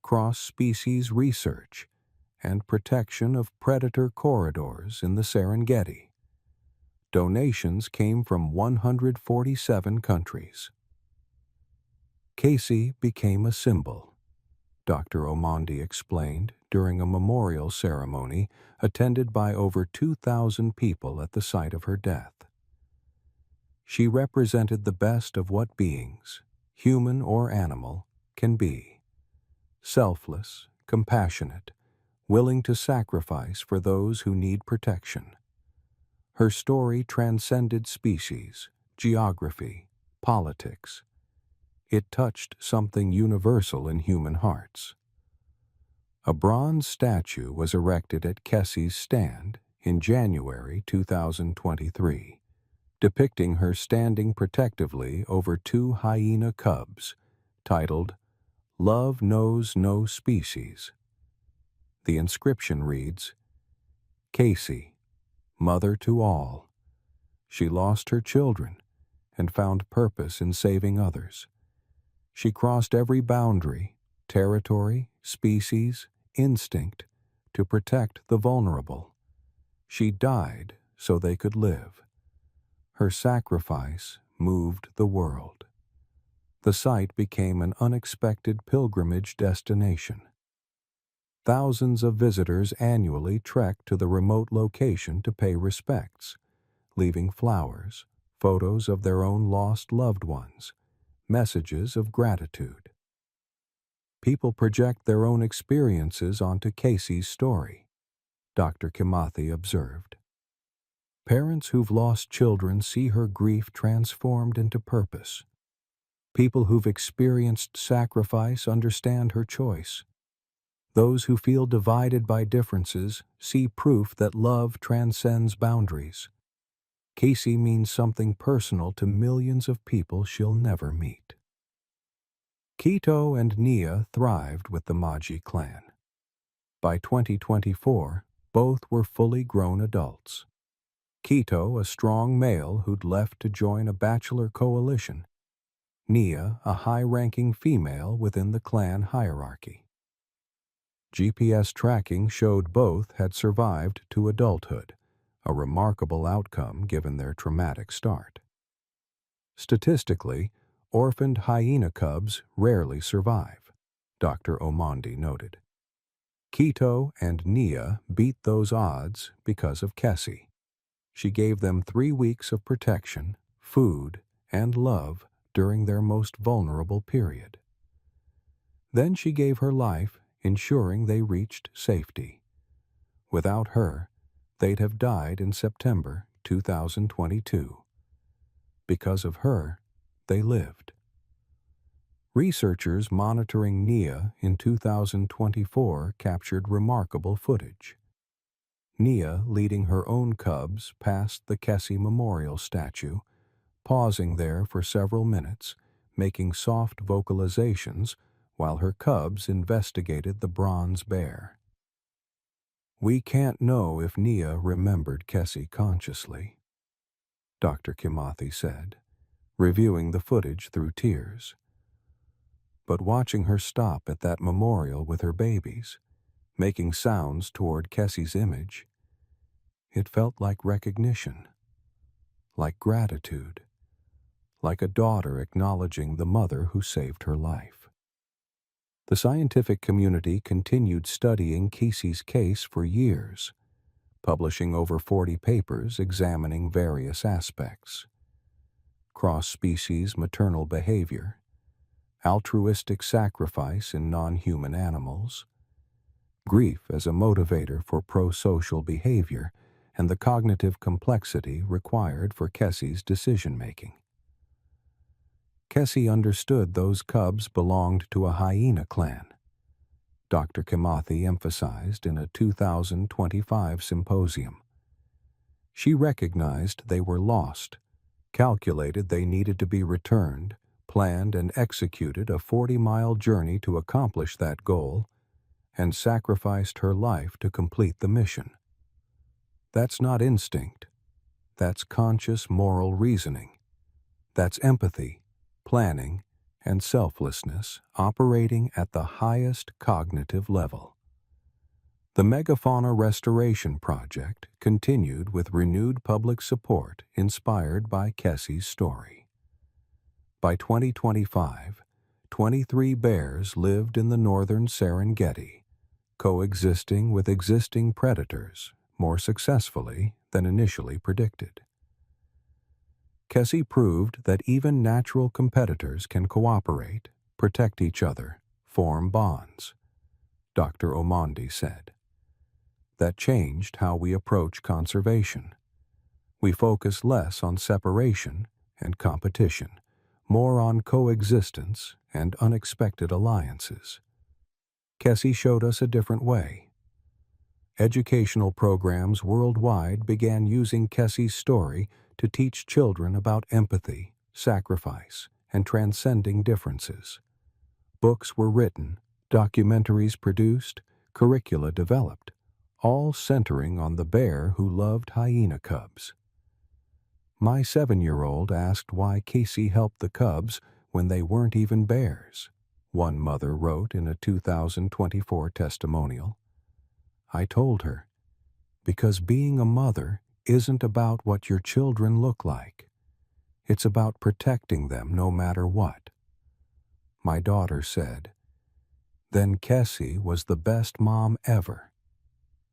cross-species research, and protection of predator corridors in the Serengeti. Donations came from 147 countries. Casey became a symbol, Dr. Omondi explained during a memorial ceremony attended by over 2,000 people at the site of her death. She represented the best of what beings, human or animal, can be: selfless, compassionate, willing to sacrifice for those who need protection. Her story transcended species, geography, politics. It touched something universal in human hearts. A bronze statue was erected at Casey's stand in January 2023, depicting her standing protectively over 2 hyena cubs, titled "Love Knows No Species." The inscription reads, "Casey, mother to all. She lost her children and found purpose in saving others. She crossed every boundary, territory, species, instinct, to protect the vulnerable. She died so they could live. Her sacrifice moved the world." The site became an unexpected pilgrimage destination. Thousands of visitors annually trek to the remote location to pay respects, leaving flowers, photos of their own lost loved ones, messages of gratitude. People project their own experiences onto Casey's story, Dr. Kimathi observed. Parents who've lost children see her grief transformed into purpose. People who've experienced sacrifice understand her choice. Those who feel divided by differences see proof that love transcends boundaries. Casey means something personal to millions of people she'll never meet. Kito and Nia thrived with the Maji clan. By 2024, both were fully grown adults. Kito, a strong male who'd left to join a bachelor coalition. Nia, a high-ranking female within the clan hierarchy. GPS tracking showed both had survived to adulthood, a remarkable outcome given their traumatic start. Statistically, orphaned hyena cubs rarely survive, Dr. Omondi noted. Keto and Nia beat those odds because of Kessie. She gave them 3 weeks of protection, food, and love during their most vulnerable period. Then she gave her life, ensuring they reached safety. Without her, they'd have died in September 2022. Because of her, they lived. Researchers monitoring Nia in 2024 captured remarkable footage. Nia leading her own cubs past the Kessie Memorial statue, pausing there for several minutes, making soft vocalizations while her cubs investigated the bronze bear. We can't know if Nia remembered Kessie consciously, Dr. Kimathi said, reviewing the footage through tears. But watching her stop at that memorial with her babies, making sounds toward Kessie's image, it felt like recognition, like gratitude, like a daughter acknowledging the mother who saved her life. The scientific community continued studying Kessie's case for years, publishing over 40 papers examining various aspects: cross-species maternal behavior, altruistic sacrifice in non-human animals, grief as a motivator for pro-social behavior, and the cognitive complexity required for Kessie's decision-making. Kessie understood those cubs belonged to a hyena clan, Dr. Kimathi emphasized in a 2025 symposium. She recognized they were lost, calculated they needed to be returned, planned and executed a 40-mile journey to accomplish that goal, and sacrificed her life to complete the mission. That's not instinct. That's conscious moral reasoning. That's empathy, planning, and selflessness operating at the highest cognitive level. The Megafauna Restoration Project continued with renewed public support inspired by Kessie's story. By 2025, 23 bears lived in the northern Serengeti, coexisting with existing predators more successfully than initially predicted. Kessie proved that even natural competitors can cooperate, protect each other, form bonds, Dr. Omondi said. That changed how we approach conservation. We focus less on separation and competition, more on coexistence and unexpected alliances. Kessie showed us a different way. Educational programs worldwide began using Kessie's story to teach children about empathy, sacrifice, and transcending differences. Books were written, documentaries produced, curricula developed, all centering on the bear who loved hyena cubs. My 7-year-old asked why Kessie helped the cubs when they weren't even bears, one mother wrote in a 2024 testimonial. I told her, because being a mother isn't about what your children look like. It's about protecting them no matter what. My daughter said, then Kessie was the best mom ever.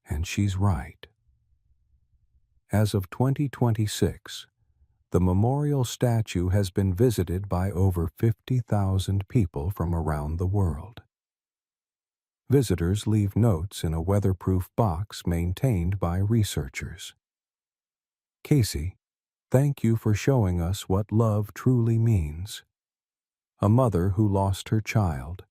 And she's right. As of 2026, the memorial statue has been visited by over 50,000 people from around the world. Visitors leave notes in a weatherproof box maintained by researchers. Kessie, thank you for showing us what love truly means. A mother who lost her child,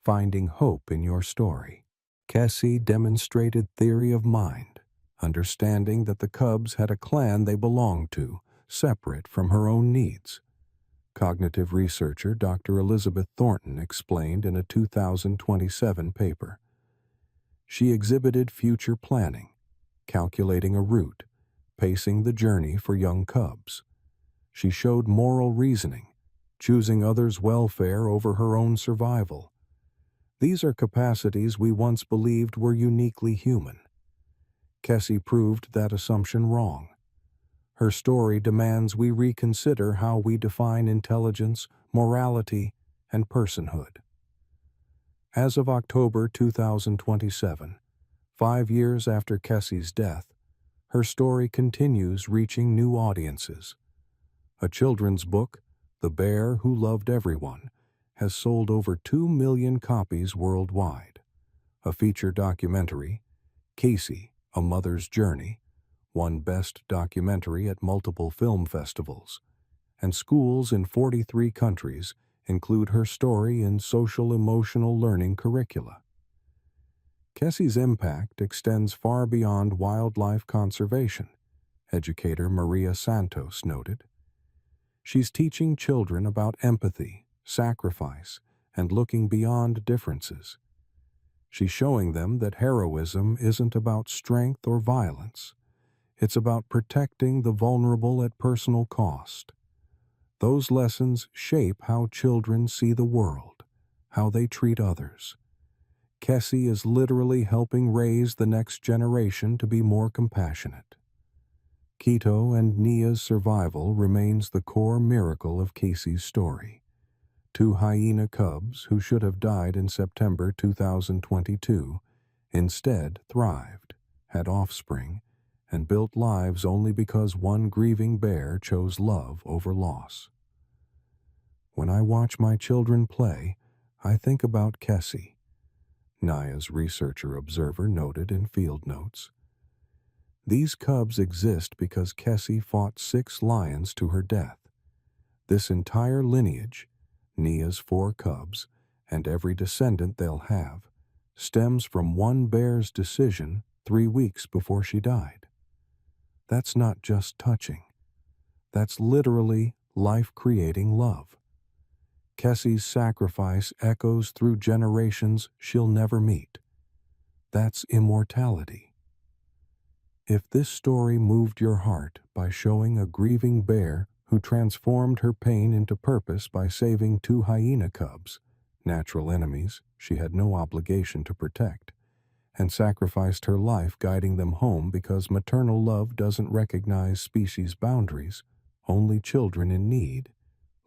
finding hope in your story. Kessie demonstrated theory of mind, understanding that the cubs had a clan they belonged to, separate from her own needs. Cognitive researcher Dr. Elizabeth Thornton explained in a 2027 paper. She exhibited future planning, calculating a route, pacing the journey for young cubs. She showed moral reasoning, choosing others' welfare over her own survival. These are capacities we once believed were uniquely human. Kessie proved that assumption wrong. Her story demands we reconsider how we define intelligence, morality, and personhood. As of October 2027, 5 years after Kessie's death, her story continues reaching new audiences. A children's book, The Bear Who Loved Everyone, has sold over 2 million copies worldwide. A feature documentary, Casey, A Mother's Journey, won Best Documentary at multiple film festivals, and schools in 43 countries include her story in social-emotional learning curricula. Kessie's impact extends far beyond wildlife conservation, educator Maria Santos noted. She's teaching children about empathy, sacrifice, and looking beyond differences. She's showing them that heroism isn't about strength or violence. It's about protecting the vulnerable at personal cost. Those lessons shape how children see the world, how they treat others. Kessie is literally helping raise the next generation to be more compassionate. Keto and Nia's survival remains the core miracle of Casey's story. 2 hyena cubs who should have died in September 2022 instead thrived, had offspring, and built lives only because one grieving bear chose love over loss. When I watch my children play, I think about Kessie, Nia's researcher-observer noted in field notes. These cubs exist because Kessie fought 6 lions to her death. This entire lineage, Nia's 4 cubs, and every descendant they'll have, stems from one bear's decision 3 weeks before she died. That's not just touching. That's literally life-creating love. Kessie's sacrifice echoes through generations she'll never meet. That's immortality. If this story moved your heart by showing a grieving bear who transformed her pain into purpose by saving 2 hyena cubs, natural enemies she had no obligation to protect, and sacrificed her life guiding them home because maternal love doesn't recognize species boundaries, only children in need,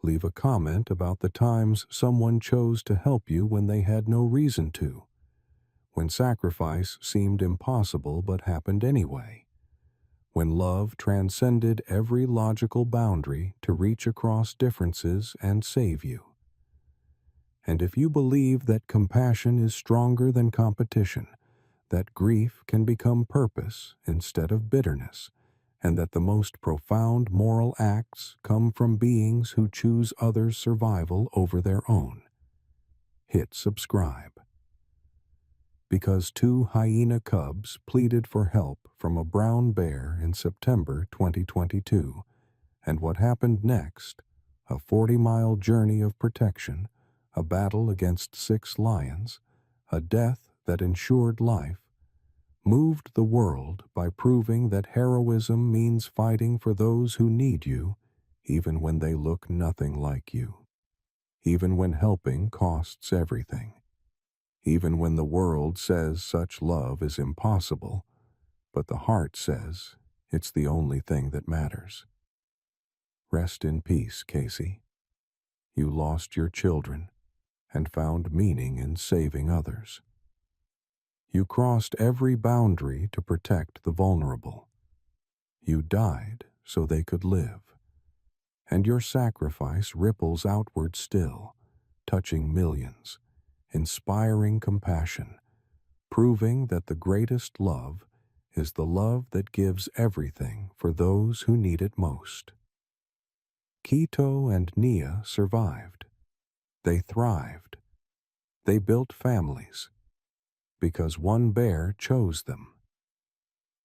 leave a comment about the times someone chose to help you when they had no reason to, when sacrifice seemed impossible but happened anyway, when love transcended every logical boundary to reach across differences and save you. And if you believe that compassion is stronger than competition, that grief can become purpose instead of bitterness, and that the most profound moral acts come from beings who choose others' survival over their own, hit subscribe. Because 2 hyena cubs pleaded for help from a brown bear in September 2022, and what happened next, a 40-mile journey of protection, a battle against 6 lions, a death that ensured life, moved the world by proving that heroism means fighting for those who need you, even when they look nothing like you, even when helping costs everything, even when the world says such love is impossible, but the heart says it's the only thing that matters. Rest in peace, Casey. You lost your children and found meaning in saving others. You crossed every boundary to protect the vulnerable. You died so they could live. And your sacrifice ripples outward still, touching millions, inspiring compassion, proving that the greatest love is the love that gives everything for those who need it most. Keto and Nia survived. They thrived. They built families, because one bear chose them.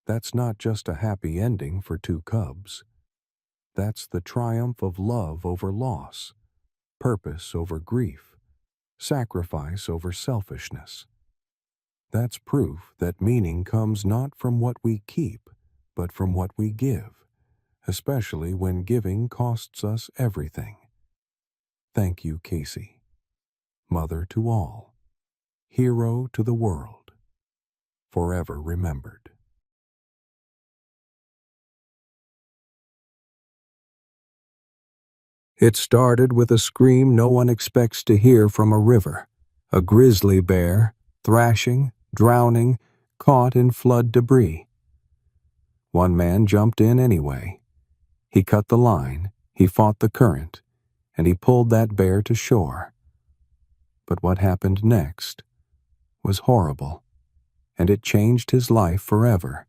That's not just a happy ending for 2 cubs. That's the triumph of love over loss, purpose over grief, sacrifice over selfishness. That's proof that meaning comes not from what we keep, but from what we give, especially when giving costs us everything. Thank you, Casey. Mother to all. Hero to the world. Forever remembered. It started with a scream no one expects to hear from a river. A grizzly bear, thrashing, drowning, caught in flood debris. One man jumped in anyway. He cut the line, he fought the current, and he pulled that bear to shore. But what happened next was horrible, and it changed his life forever.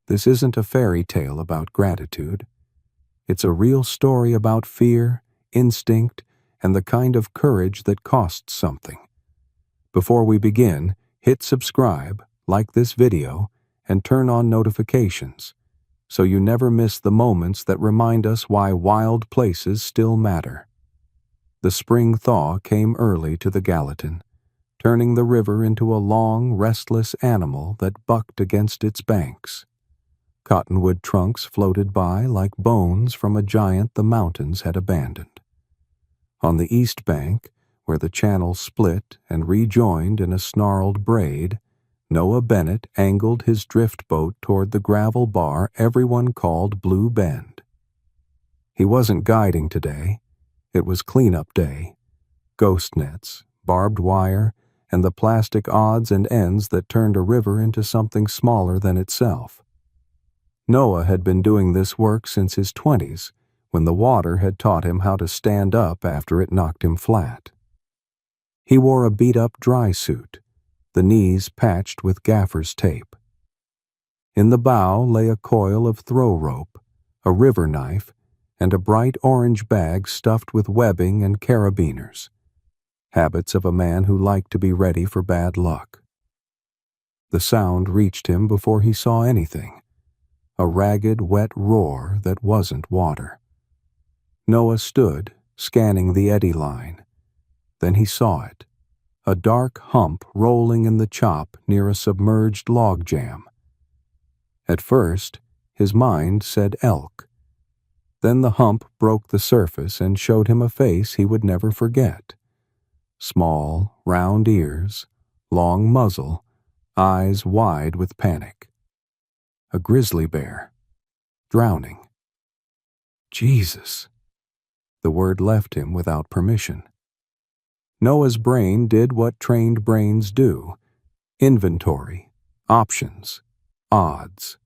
This isn't a fairy tale about gratitude. It's a real story about fear, instinct, and the kind of courage that costs something. Before we begin, hit subscribe, like this video, and turn on notifications, so you never miss the moments that remind us why wild places still matter. The spring thaw came early to the Gallatin, turning the river into a long, restless animal that bucked against its banks. Cottonwood trunks floated by like bones from a giant the mountains had abandoned. On the east bank, where the channel split and rejoined in a snarled braid, Noah Bennett angled his drift boat toward the gravel bar everyone called Blue Bend. He wasn't guiding today. It was cleanup day. Ghost nets, barbed wire, and the plastic odds and ends that turned a river into something smaller than itself. Noah had been doing this work since his 20s, when the water had taught him how to stand up after it knocked him flat. He wore a beat-up dry suit, the knees patched with gaffer's tape. In the bow lay a coil of throw rope, a river knife, and a bright orange bag stuffed with webbing and carabiners, habits of a man who liked to be ready for bad luck. The sound reached him before he saw anything, a ragged, wet roar that wasn't water. Noah stood, scanning the eddy line. Then he saw it, a dark hump rolling in the chop near a submerged log jam. At first, his mind said elk. Then the hump broke the surface and showed him a face he would never forget. Small, round ears, long muzzle, eyes wide with panic. A grizzly bear, drowning. Jesus! The word left him without permission. Noah's brain did what trained brains do: inventory, options, odds.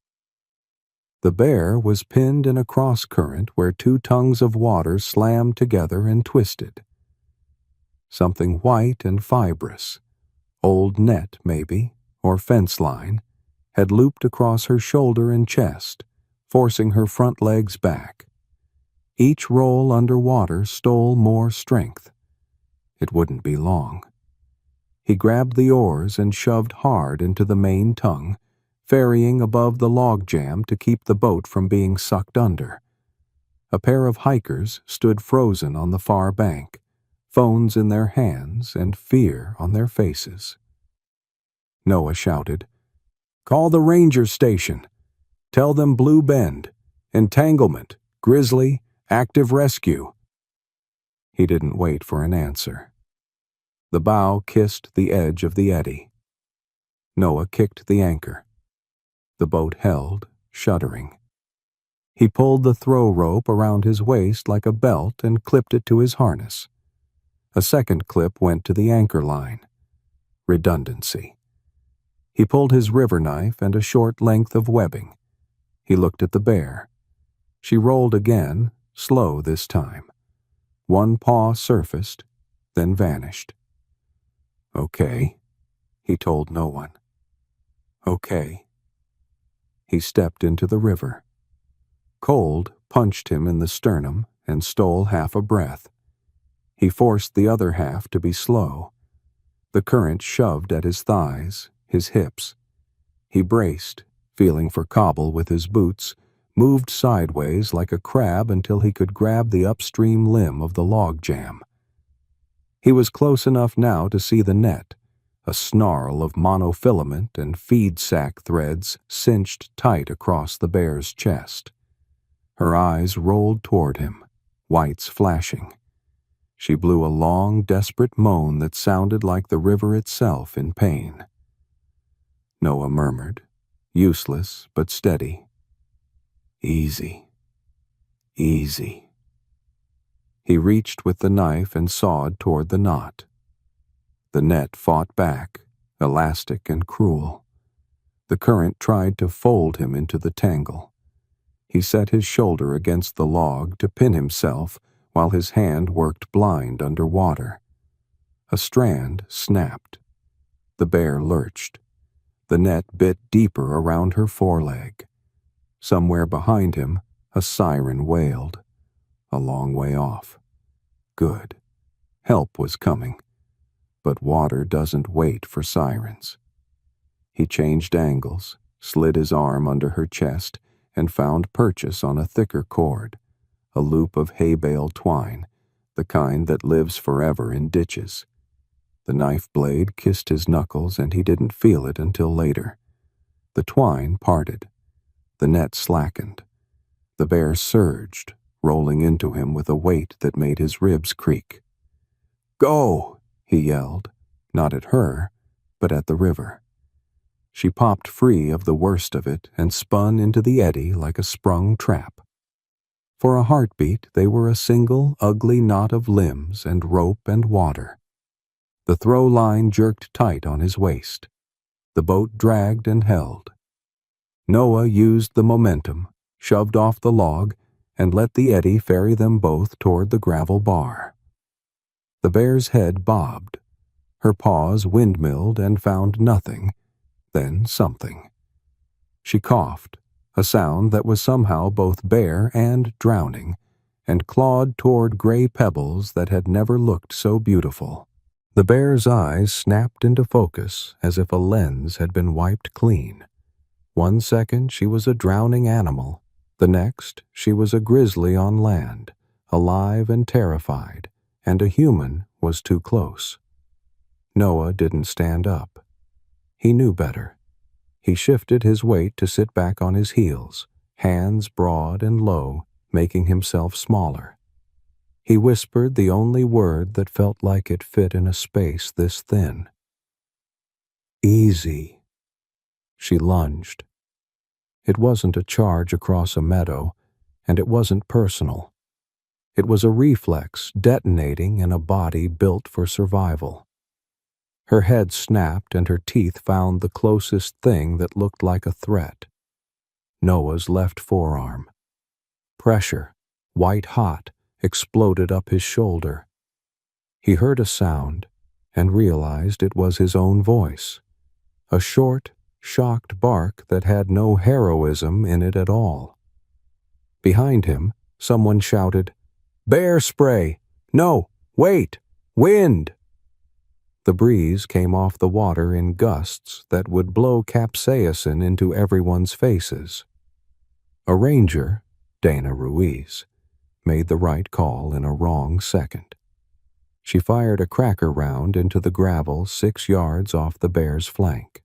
The bear was pinned in a cross-current where two tongues of water slammed together and twisted. Something white and fibrous, old net maybe, or fence line, had looped across her shoulder and chest, forcing her front legs back. Each roll under water stole more strength. It wouldn't be long. He grabbed the oars and shoved hard into the main tongue, ferrying above the log jam to keep the boat from being sucked under. A pair of hikers stood frozen on the far bank, phones in their hands and fear on their faces. Noah shouted, "Call the ranger station. Tell them Blue Bend. Entanglement. Grizzly. Active rescue." He didn't wait for an answer. The bow kissed the edge of the eddy. Noah kicked the anchor. The boat held, shuddering. He pulled the throw rope around his waist like a belt and clipped it to his harness. A second clip went to the anchor line. Redundancy. He pulled his river knife and a short length of webbing. He looked at the bear. She rolled again, slow this time. One paw surfaced, then vanished. "Okay," he told no one. "Okay." He stepped into the river. Cold punched him in the sternum and stole half a breath. He forced the other half to be slow. The current shoved at his thighs, his hips. He braced, feeling for cobble with his boots, moved sideways like a crab until he could grab the upstream limb of the log jam. He was close enough now to see the net, a snarl of monofilament and feed sack threads cinched tight across the bear's chest. Her eyes rolled toward him, whites flashing. She blew a long, desperate moan that sounded like the river itself in pain. Noah murmured, useless but steady, "Easy, easy." He reached with the knife and sawed toward the knot. The net fought back, elastic and cruel. The current tried to fold him into the tangle. He set his shoulder against the log to pin himself while his hand worked blind under water. A strand snapped. The bear lurched. The net bit deeper around her foreleg. Somewhere behind him, a siren wailed. A long way off. Good. Help was coming. But water doesn't wait for sirens. He changed angles, slid his arm under her chest, and found purchase on a thicker cord, a loop of hay bale twine, the kind that lives forever in ditches. The knife blade kissed his knuckles, and he didn't feel it until later. The twine parted. The net slackened. The bear surged, rolling into him with a weight that made his ribs creak. "Go!" he yelled, not at her, but at the river. She popped free of the worst of it and spun into the eddy like a sprung trap. For a heartbeat, they were a single, ugly knot of limbs and rope and water. The throw line jerked tight on his waist. The boat dragged and held. Noah used the momentum, shoved off the log, and let the eddy ferry them both toward the gravel bar. The bear's head bobbed. Her paws windmilled and found nothing, then something. She coughed, a sound that was somehow both bear and drowning, and clawed toward gray pebbles that had never looked so beautiful. The bear's eyes snapped into focus as if a lens had been wiped clean. 1 second she was a drowning animal, the next she was a grizzly on land, alive and terrified, and a human was too close. Noah didn't stand up. He knew better. He shifted his weight to sit back on his heels, hands broad and low, making himself smaller. He whispered the only word that felt like it fit in a space this thin. "Easy." She lunged. It wasn't a charge across a meadow, and it wasn't personal. It was a reflex detonating in a body built for survival. Her head snapped and her teeth found the closest thing that looked like a threat. Noah's left forearm. Pressure, white hot, exploded up his shoulder. He heard a sound and realized it was his own voice. A short, shocked bark that had no heroism in it at all. Behind him, someone shouted, "Bear spray! No, wait! Wind!" The breeze came off the water in gusts that would blow capsaicin into everyone's faces. A ranger, Dana Ruiz, made the right call in a wrong second. She fired a cracker round into the gravel 6 yards off the bear's flank.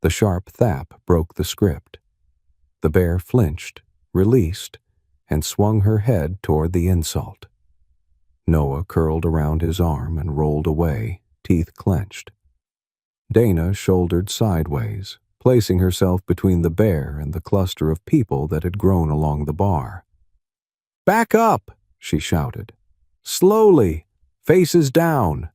The sharp thap broke the script. The bear flinched, released, and swung her head toward the insult. Noah curled around his arm and rolled away, teeth clenched. Dana shouldered sideways, placing herself between the bear and the cluster of people that had grown along the bar. "Back up!" she shouted. "Slowly! Faces down!"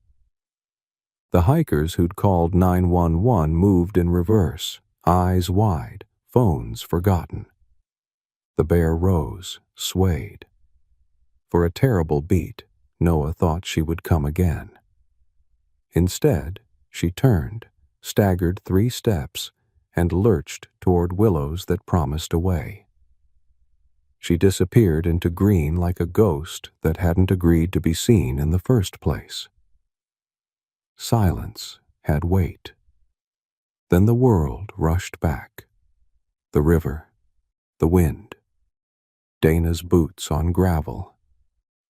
The hikers who'd called 911 moved in reverse, eyes wide, phones forgotten. The bear rose, swayed. For a terrible beat, Noah thought she would come again. Instead, she turned, staggered 3 steps, and lurched toward willows that promised a way. She disappeared into green like a ghost that hadn't agreed to be seen in the first place. Silence had weight. Then the world rushed back. The river, the wind, Dana's boots on gravel,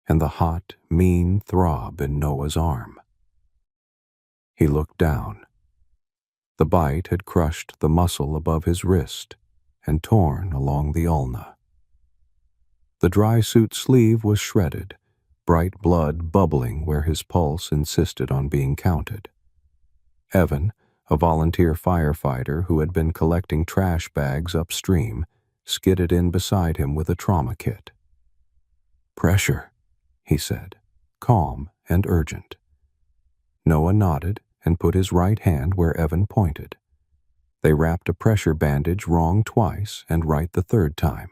and the hot, mean throb in Noah's arm. He looked down. The bite had crushed the muscle above his wrist and torn along the ulna. The dry suit sleeve was shredded, bright blood bubbling where his pulse insisted on being counted. Evan, a volunteer firefighter who had been collecting trash bags upstream, skidded in beside him with a trauma kit. "Pressure," he said, calm and urgent. Noah nodded and put his right hand where Evan pointed. They wrapped a pressure bandage wrong twice and right the third time.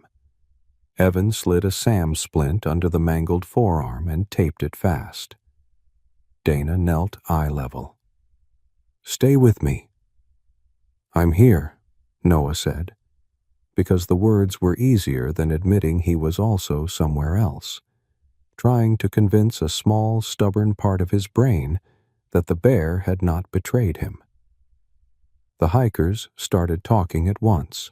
Evan slid a SAM splint under the mangled forearm and taped it fast. Dana knelt eye level. "Stay with me." "I'm here," Noah said, because the words were easier than admitting he was also somewhere else, trying to convince a small, stubborn part of his brain that the bear had not betrayed him. The hikers started talking at once.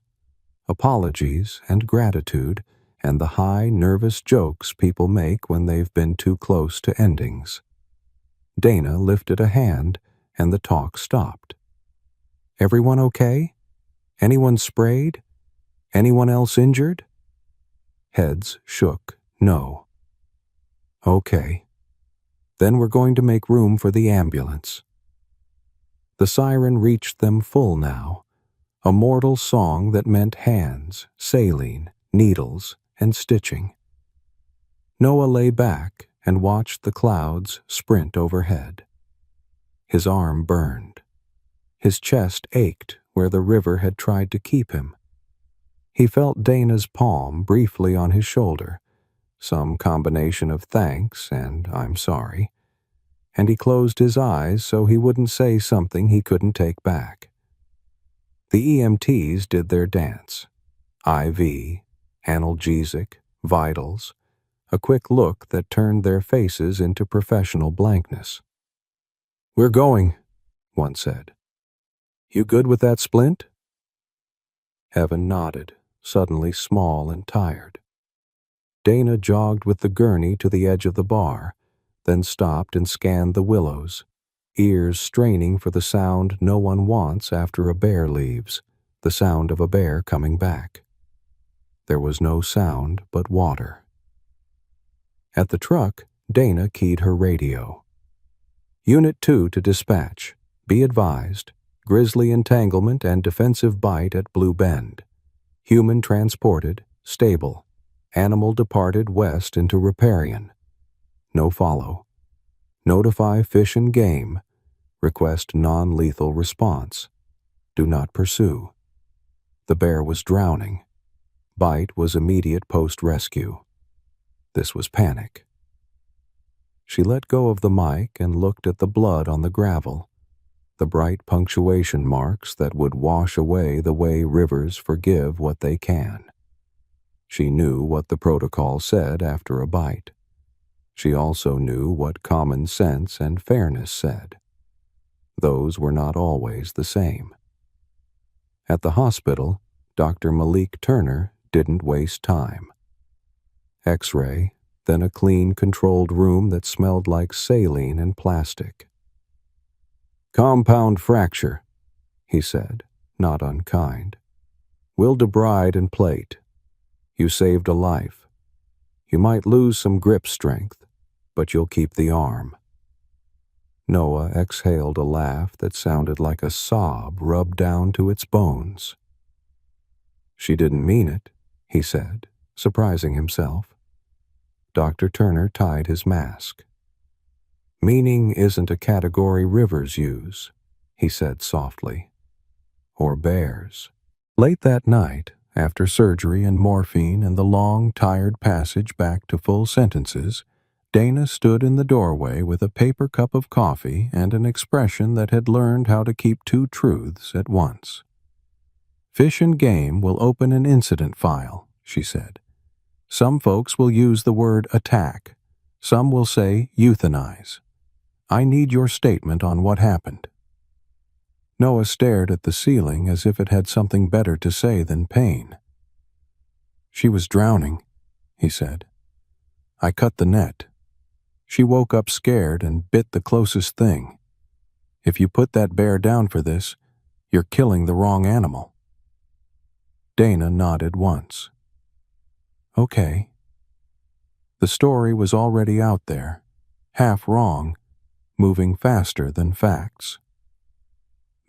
Apologies and gratitude and the high, nervous jokes people make when they've been too close to endings. Dana lifted a hand and the talk stopped. "Everyone okay? Anyone sprayed? Anyone else injured?" Heads shook no. "Okay. Then we're going to make room for the ambulance." The siren reached them full now, a mortal song that meant hands, saline, needles, and stitching. Noah lay back and watched the clouds sprint overhead. His arm burned. His chest ached where the river had tried to keep him. He felt Dana's palm briefly on his shoulder, some combination of thanks and "I'm sorry," and he closed his eyes so he wouldn't say something he couldn't take back. The EMTs did their dance. IV, analgesic, vitals, a quick look that turned their faces into professional blankness. "We're going," one said. "You good with that splint?" Evan nodded, suddenly small and tired. Dana jogged with the gurney to the edge of the bar, then stopped and scanned the willows, ears straining for the sound no one wants after a bear leaves, the sound of a bear coming back. There was no sound but water. At the truck, Dana keyed her radio. "Unit 2 to dispatch. Be advised. Grizzly entanglement and defensive bite at Blue Bend. Human transported, stable. Animal departed west into riparian. No follow. Notify Fish and Game. Request non-lethal response. Do not pursue." The bear was drowning. Bite was immediate post-rescue. This was panic. She let go of the mic and looked at the blood on the gravel, the bright punctuation marks that would wash away the way rivers forgive what they can. She knew what the protocol said after a bite. She also knew what common sense and fairness said. Those were not always the same. At the hospital, Dr. Malik Turner didn't waste time. X-ray, then a clean, controlled room that smelled like saline and plastic. "Compound fracture," he said, not unkind. "We'll debride and plate. You saved a life. You might lose some grip strength, but you'll keep the arm." Noah exhaled a laugh that sounded like a sob rubbed down to its bones. "She didn't mean it," he said, surprising himself. Dr. Turner tied his mask. "Meaning isn't a category rivers use," he said softly. "Or bears." Late that night, after surgery and morphine and the long, tired passage back to full sentences, Dana stood in the doorway with a paper cup of coffee and an expression that had learned how to keep two truths at once. "Fish and Game will open an incident file," she said. "Some folks will use the word attack. Some will say euthanize. I need your statement on what happened." Noah stared at the ceiling as if it had something better to say than pain. "She was drowning," he said. "I cut the net. She woke up scared and bit the closest thing. If you put that bear down for this, you're killing the wrong animal." Dana nodded once. "Okay." The story was already out there, half wrong, moving faster than facts.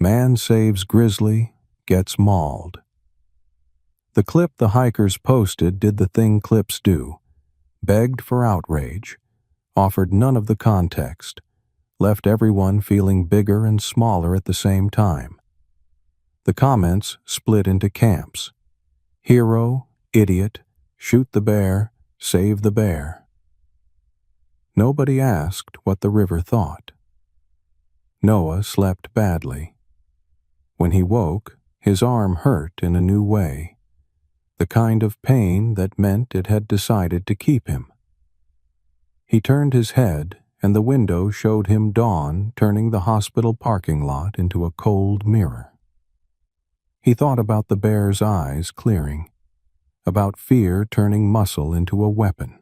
Man saves grizzly, gets mauled. The clip the hikers posted did the thing clips do, begged for outrage, offered none of the context, left everyone feeling bigger and smaller at the same time. The comments split into camps: hero, idiot, shoot the bear, save the bear. Nobody asked what the river thought. Noah slept badly. When he woke, his arm hurt in a new way, the kind of pain that meant it had decided to keep him. He turned his head, and the window showed him dawn turning the hospital parking lot into a cold mirror. He thought about the bear's eyes clearing, about fear turning muscle into a weapon,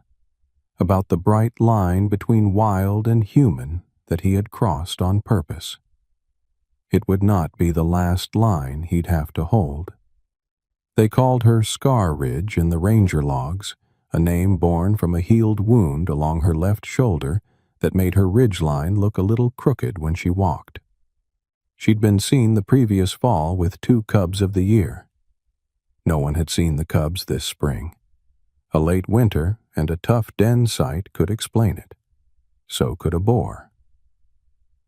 about the bright line between wild and human that he had crossed on purpose. It would not be the last line he'd have to hold. They called her Scar Ridge in the ranger logs, a name born from a healed wound along her left shoulder that made her ridgeline look a little crooked when she walked. She'd been seen the previous fall with 2 cubs of the year. No one had seen the cubs this spring. A late winter and a tough den site could explain it. So could a boar.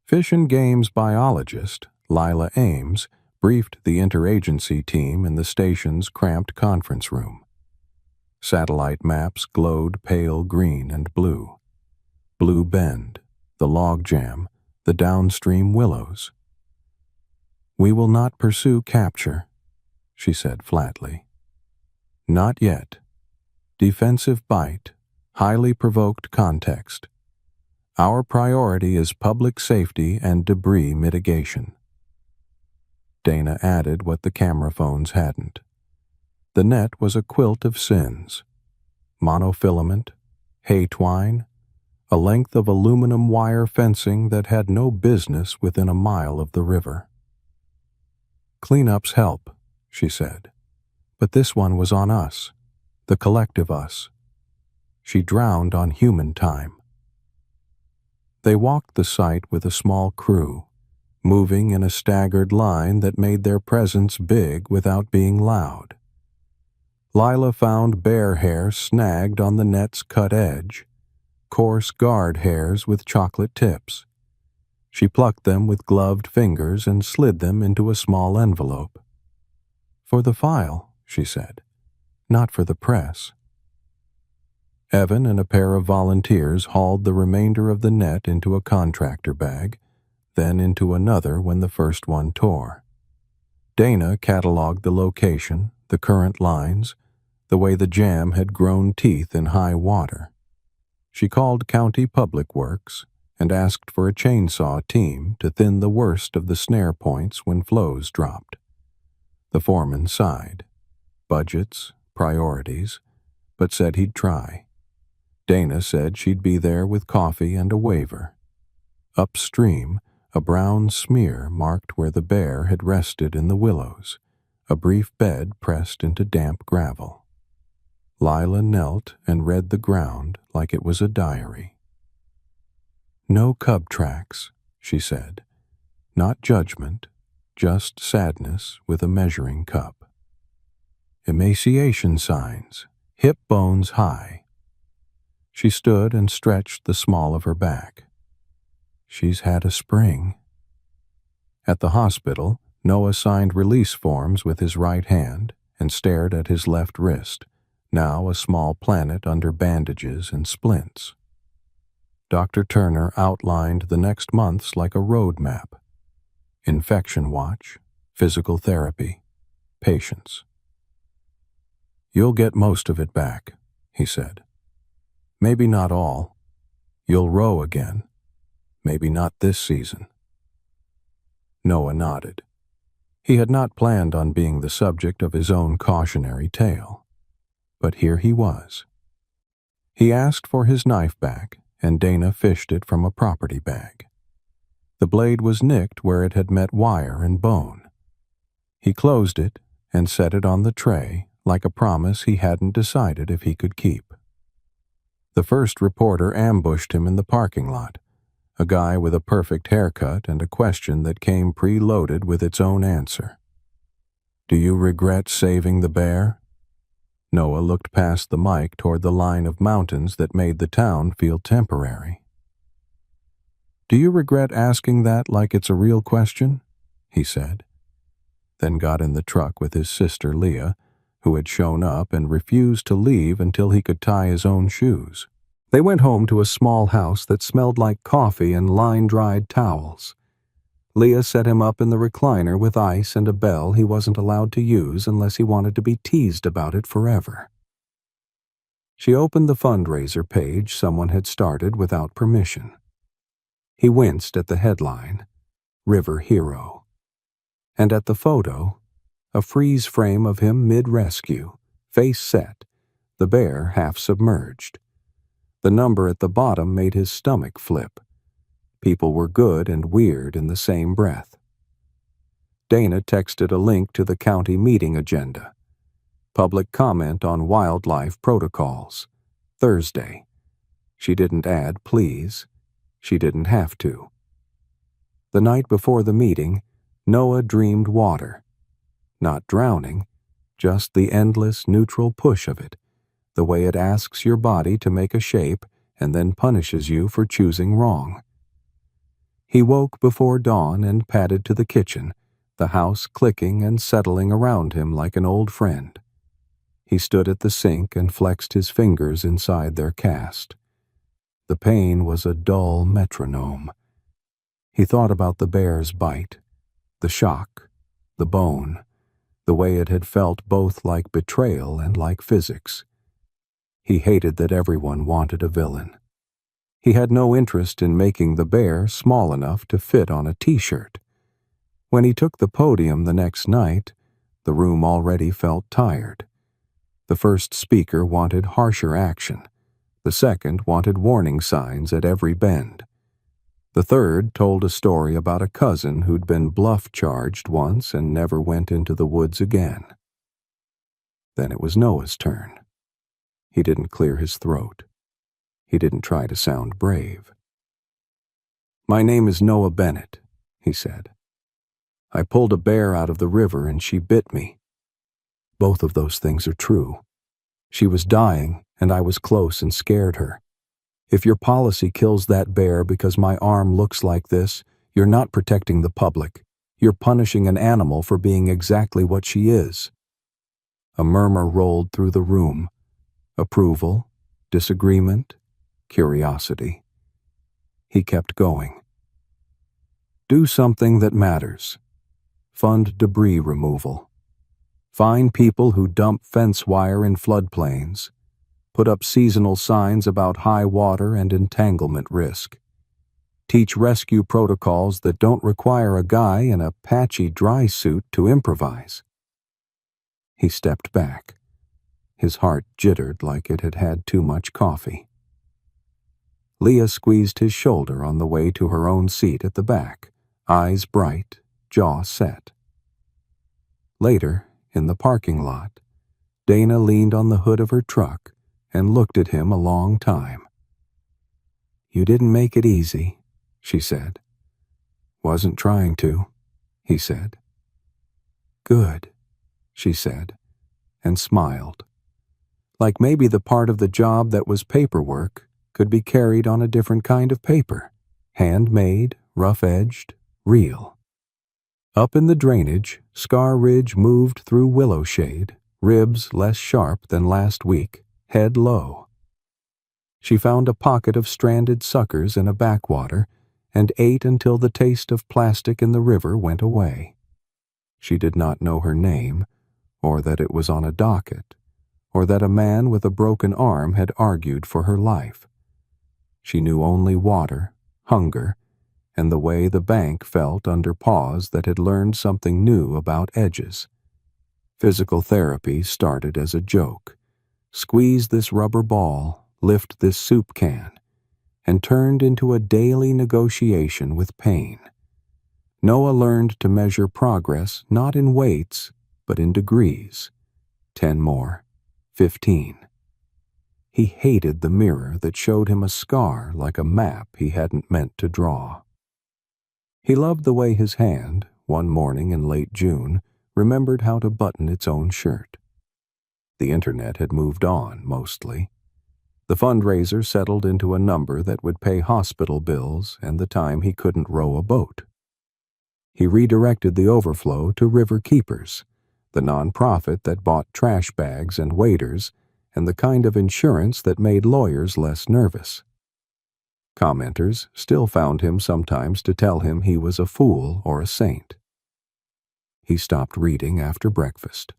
Fish and Game's biologist, Lila Ames, briefed the interagency team in the station's cramped conference room. Satellite maps glowed pale green and blue. Blue Bend, the log jam, the downstream willows. "We will not pursue capture," she said flatly. "Not yet. Defensive bite, highly provoked context. Our priority is public safety and debris mitigation." Dana added what the camera phones hadn't. The net was a quilt of sins: monofilament, hay twine, a length of aluminum wire fencing that had no business within a mile of the river. "Cleanups help," she said, "but this one was on us, the collective us. She drowned on human time." They walked the site with a small crew, moving in a staggered line that made their presence big without being loud. Lila found bear hair snagged on the net's cut edge, coarse guard hairs with chocolate tips. She plucked them with gloved fingers and slid them into a small envelope. "For the file," she said, "not for the press." Evan and a pair of volunteers hauled the remainder of the net into a contractor bag, then into another when the first one tore. Dana cataloged the location, the current lines, the way the jam had grown teeth in high water. She called County Public Works and asked for a chainsaw team to thin the worst of the snare points when flows dropped. The foreman sighed. Budgets, priorities, but said he'd try. Dana said she'd be there with coffee and a waiver. Upstream, a brown smear marked where the bear had rested in the willows, a brief bed pressed into damp gravel. Lila knelt and read the ground like it was a diary. "No cub tracks," she said. "Not judgment, just sadness with a measuring cup. Emaciation signs, hip bones high." She stood and stretched the small of her back. "She's had a spring." At the hospital, Noah signed release forms with his right hand and stared at his left wrist, now a small planet under bandages and splints. Dr. Turner outlined the next months like a road map: infection watch, physical therapy, patience. "You'll get most of it back," he said. "Maybe not all. You'll row again. Maybe not this season." Noah nodded. He had not planned on being the subject of his own cautionary tale. But here he was. He asked for his knife back, and Dana fished it from a property bag. The blade was nicked where it had met wire and bone. He closed it and set it on the tray like a promise he hadn't decided if he could keep. The first reporter ambushed him in the parking lot, a guy with a perfect haircut and a question that came preloaded with its own answer. "Do you regret saving the bear?" Noah looked past the mic toward the line of mountains that made the town feel temporary. "Do you regret asking that like it's a real question?" he said, then got in the truck with his sister Leah, who had shown up and refused to leave until he could tie his own shoes. They went home to a small house that smelled like coffee and line-dried towels. Leah set him up in the recliner with ice and a bell he wasn't allowed to use unless he wanted to be teased about it forever. She opened the fundraiser page someone had started without permission. He winced at the headline, "River Hero," and at the photo, a freeze frame of him mid-rescue, face set, the bear half submerged. The number at the bottom made his stomach flip. People were good and weird in the same breath. Dana texted a link to the county meeting agenda. Public comment on wildlife protocols. Thursday. She didn't add please. She didn't have to. The night before the meeting, Noah dreamed water. Not drowning, just the endless neutral push of it, the way it asks your body to make a shape and then punishes you for choosing wrong. He woke before dawn and padded to the kitchen, the house clicking and settling around him like an old friend. He stood at the sink and flexed his fingers inside their cast. The pain was a dull metronome. He thought about the bear's bite, the shock, the bone, the way it had felt both like betrayal and like physics. He hated that everyone wanted a villain. He had no interest in making the bear small enough to fit on a t-shirt. When he took the podium the next night, the room already felt tired. The first speaker wanted harsher action. The second wanted warning signs at every bend. The third told a story about a cousin who'd been bluff-charged once and never went into the woods again. Then it was Noah's turn. He didn't clear his throat. He didn't try to sound brave. "My name is Noah Bennett," he said. "I pulled a bear out of the river and she bit me. Both of those things are true. She was dying and I was close and scared her. If your policy kills that bear because my arm looks like this, you're not protecting the public. You're punishing an animal for being exactly what she is." A murmur rolled through the room. Approval, disagreement, curiosity. He kept going. "Do something that matters. Fund debris removal. Find people who dump fence wire in floodplains. Put up seasonal signs about high water and entanglement risk. Teach rescue protocols that don't require a guy in a patchy dry suit to improvise." He stepped back. His heart jittered like it had had too much coffee. Leah squeezed his shoulder on the way to her own seat at the back, eyes bright, jaw set. Later, in the parking lot, Dana leaned on the hood of her truck and looked at him a long time. "You didn't make it easy," she said. "Wasn't trying to," he said. "Good," she said, and smiled. Like maybe the part of the job that was paperwork could be carried on a different kind of paper, handmade, rough-edged, real. Up in the drainage, Scar Ridge moved through willow shade, ribs less sharp than last week, head low. She found a pocket of stranded suckers in a backwater and ate until the taste of plastic in the river went away. She did not know her name, or that it was on a docket, or that a man with a broken arm had argued for her life. She knew only water, hunger, and the way the bank felt under paws that had learned something new about edges. Physical therapy started as a joke. Squeeze this rubber ball, lift this soup can, and turned into a daily negotiation with pain. Noah learned to measure progress not in weights, but in degrees. 10 more, 15. He hated the mirror that showed him a scar like a map he hadn't meant to draw. He loved the way his hand, one morning in late June, remembered how to button its own shirt. The internet had moved on, mostly. The fundraiser settled into a number that would pay hospital bills and the time he couldn't row a boat. He redirected the overflow to River Keepers, the nonprofit that bought trash bags and waiters and the kind of insurance that made lawyers less nervous. Commenters still found him sometimes to tell him he was a fool or a saint. He stopped reading after breakfast.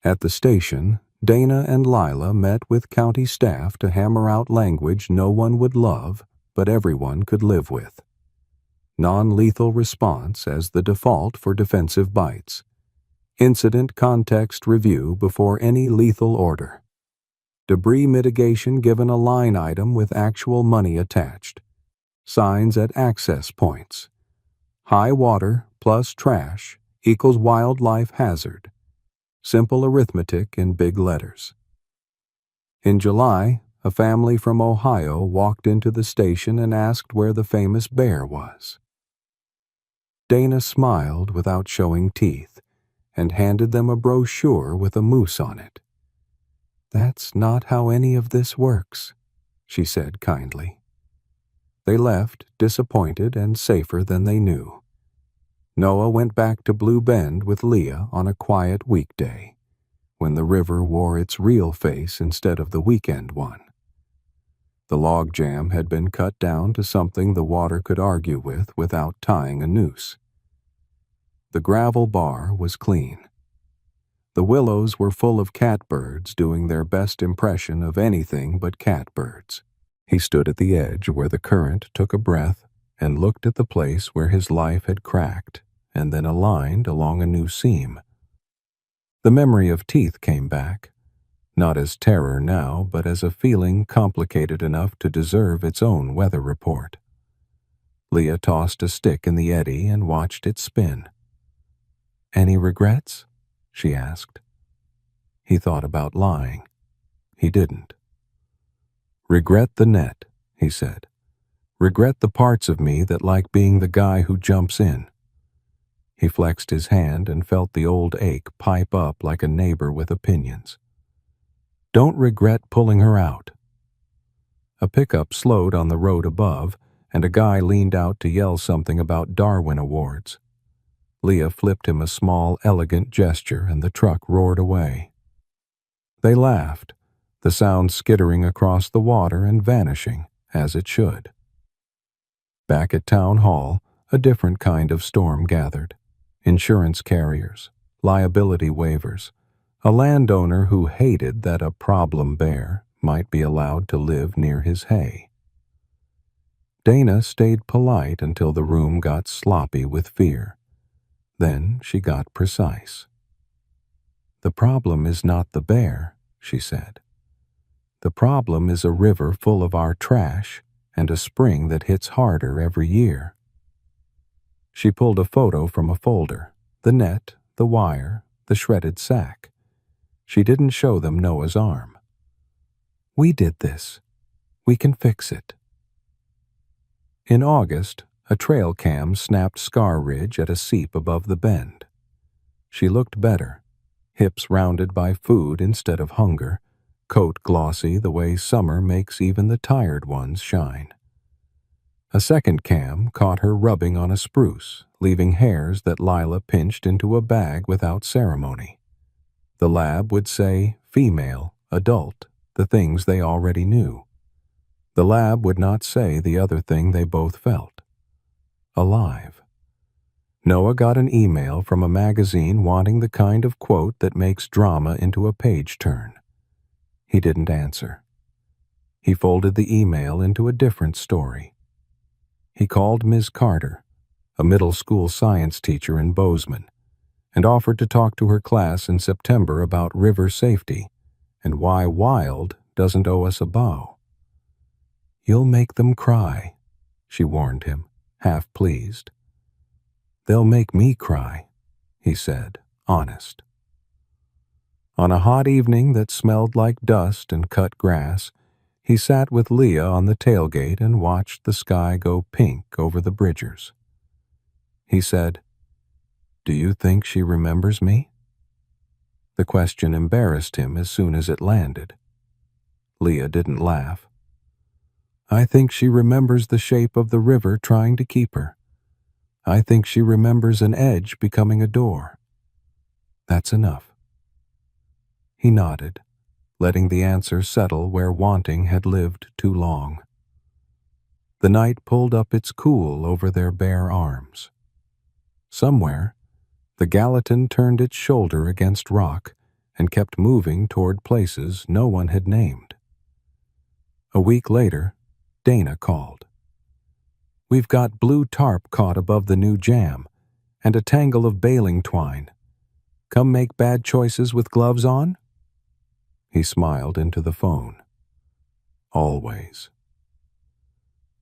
At the station, Dana and Lila met with county staff to hammer out language no one would love, but everyone could live with. Non-lethal response as the default for defensive bites. Incident context review before any lethal order. Debris mitigation given a line item with actual money attached. Signs at access points. High water plus trash equals wildlife hazard. Simple arithmetic in big letters. In July, a family from Ohio walked into the station and asked where the famous bear was. Dana smiled without showing teeth and handed them a brochure with a moose on it. "That's not how any of this works," she said kindly. They left, disappointed and safer than they knew. Noah went back to Blue Bend with Leah on a quiet weekday, when the river wore its real face instead of the weekend one. The log jam had been cut down to something the water could argue with without tying a noose. The gravel bar was clean. The willows were full of catbirds doing their best impression of anything but catbirds. He stood at the edge where the current took a breath and looked at the place where his life had cracked and then aligned along a new seam. The memory of teeth came back, not as terror now, but as a feeling complicated enough to deserve its own weather report. Leah tossed a stick in the eddy and watched it spin. "Any regrets?" she asked. He thought about lying. He didn't. "Regret the net," he said. "Regret the parts of me that like being the guy who jumps in." He flexed his hand and felt the old ache pipe up like a neighbor with opinions. "Don't regret pulling her out." A pickup slowed on the road above, and a guy leaned out to yell something about Darwin Awards. Leah flipped him a small, elegant gesture, and the truck roared away. They laughed, the sound skittering across the water and vanishing, as it should. Back at Town Hall, a different kind of storm gathered. Insurance carriers, liability waivers, a landowner who hated that a problem bear might be allowed to live near his hay. Dana stayed polite until the room got sloppy with fear. Then she got precise. "The problem is not the bear," she said. "The problem is a river full of our trash and a spring that hits harder every year." She pulled a photo from a folder, the net, the wire, the shredded sack. She didn't show them Noah's arm. "We did this. We can fix it." In August, a trail cam snapped Scar Ridge at a seep above the bend. She looked better, hips rounded by food instead of hunger, coat glossy the way summer makes even the tired ones shine. A second cam caught her rubbing on a spruce, leaving hairs that Lila pinched into a bag without ceremony. The lab would say female, adult, the things they already knew. The lab would not say the other thing they both felt. Alive. Noah got an email from a magazine wanting the kind of quote that makes drama into a page turn. He didn't answer. He folded the email into a different story. He called Ms. Carter, a middle school science teacher in Bozeman, and offered to talk to her class in September about river safety and why wild doesn't owe us a bow. "You'll make them cry," she warned him, half pleased. "They'll make me cry," he said, honest. On a hot evening that smelled like dust and cut grass, he sat with Leah on the tailgate and watched the sky go pink over the Bridgers. He said, "Do you think she remembers me?" The question embarrassed him as soon as it landed. Leah didn't laugh. I think she remembers the shape of the river trying to keep her. I think she remembers an edge becoming a door. That's enough. He nodded, letting the answer settle where wanting had lived too long. The night pulled up its cool over their bare arms. Somewhere, the Gallatin turned its shoulder against rock and kept moving toward places no one had named. A week later, Dana called. We've got blue tarp caught above the new jam and a tangle of baling twine. Come make bad choices with gloves on? He smiled into the phone. Always.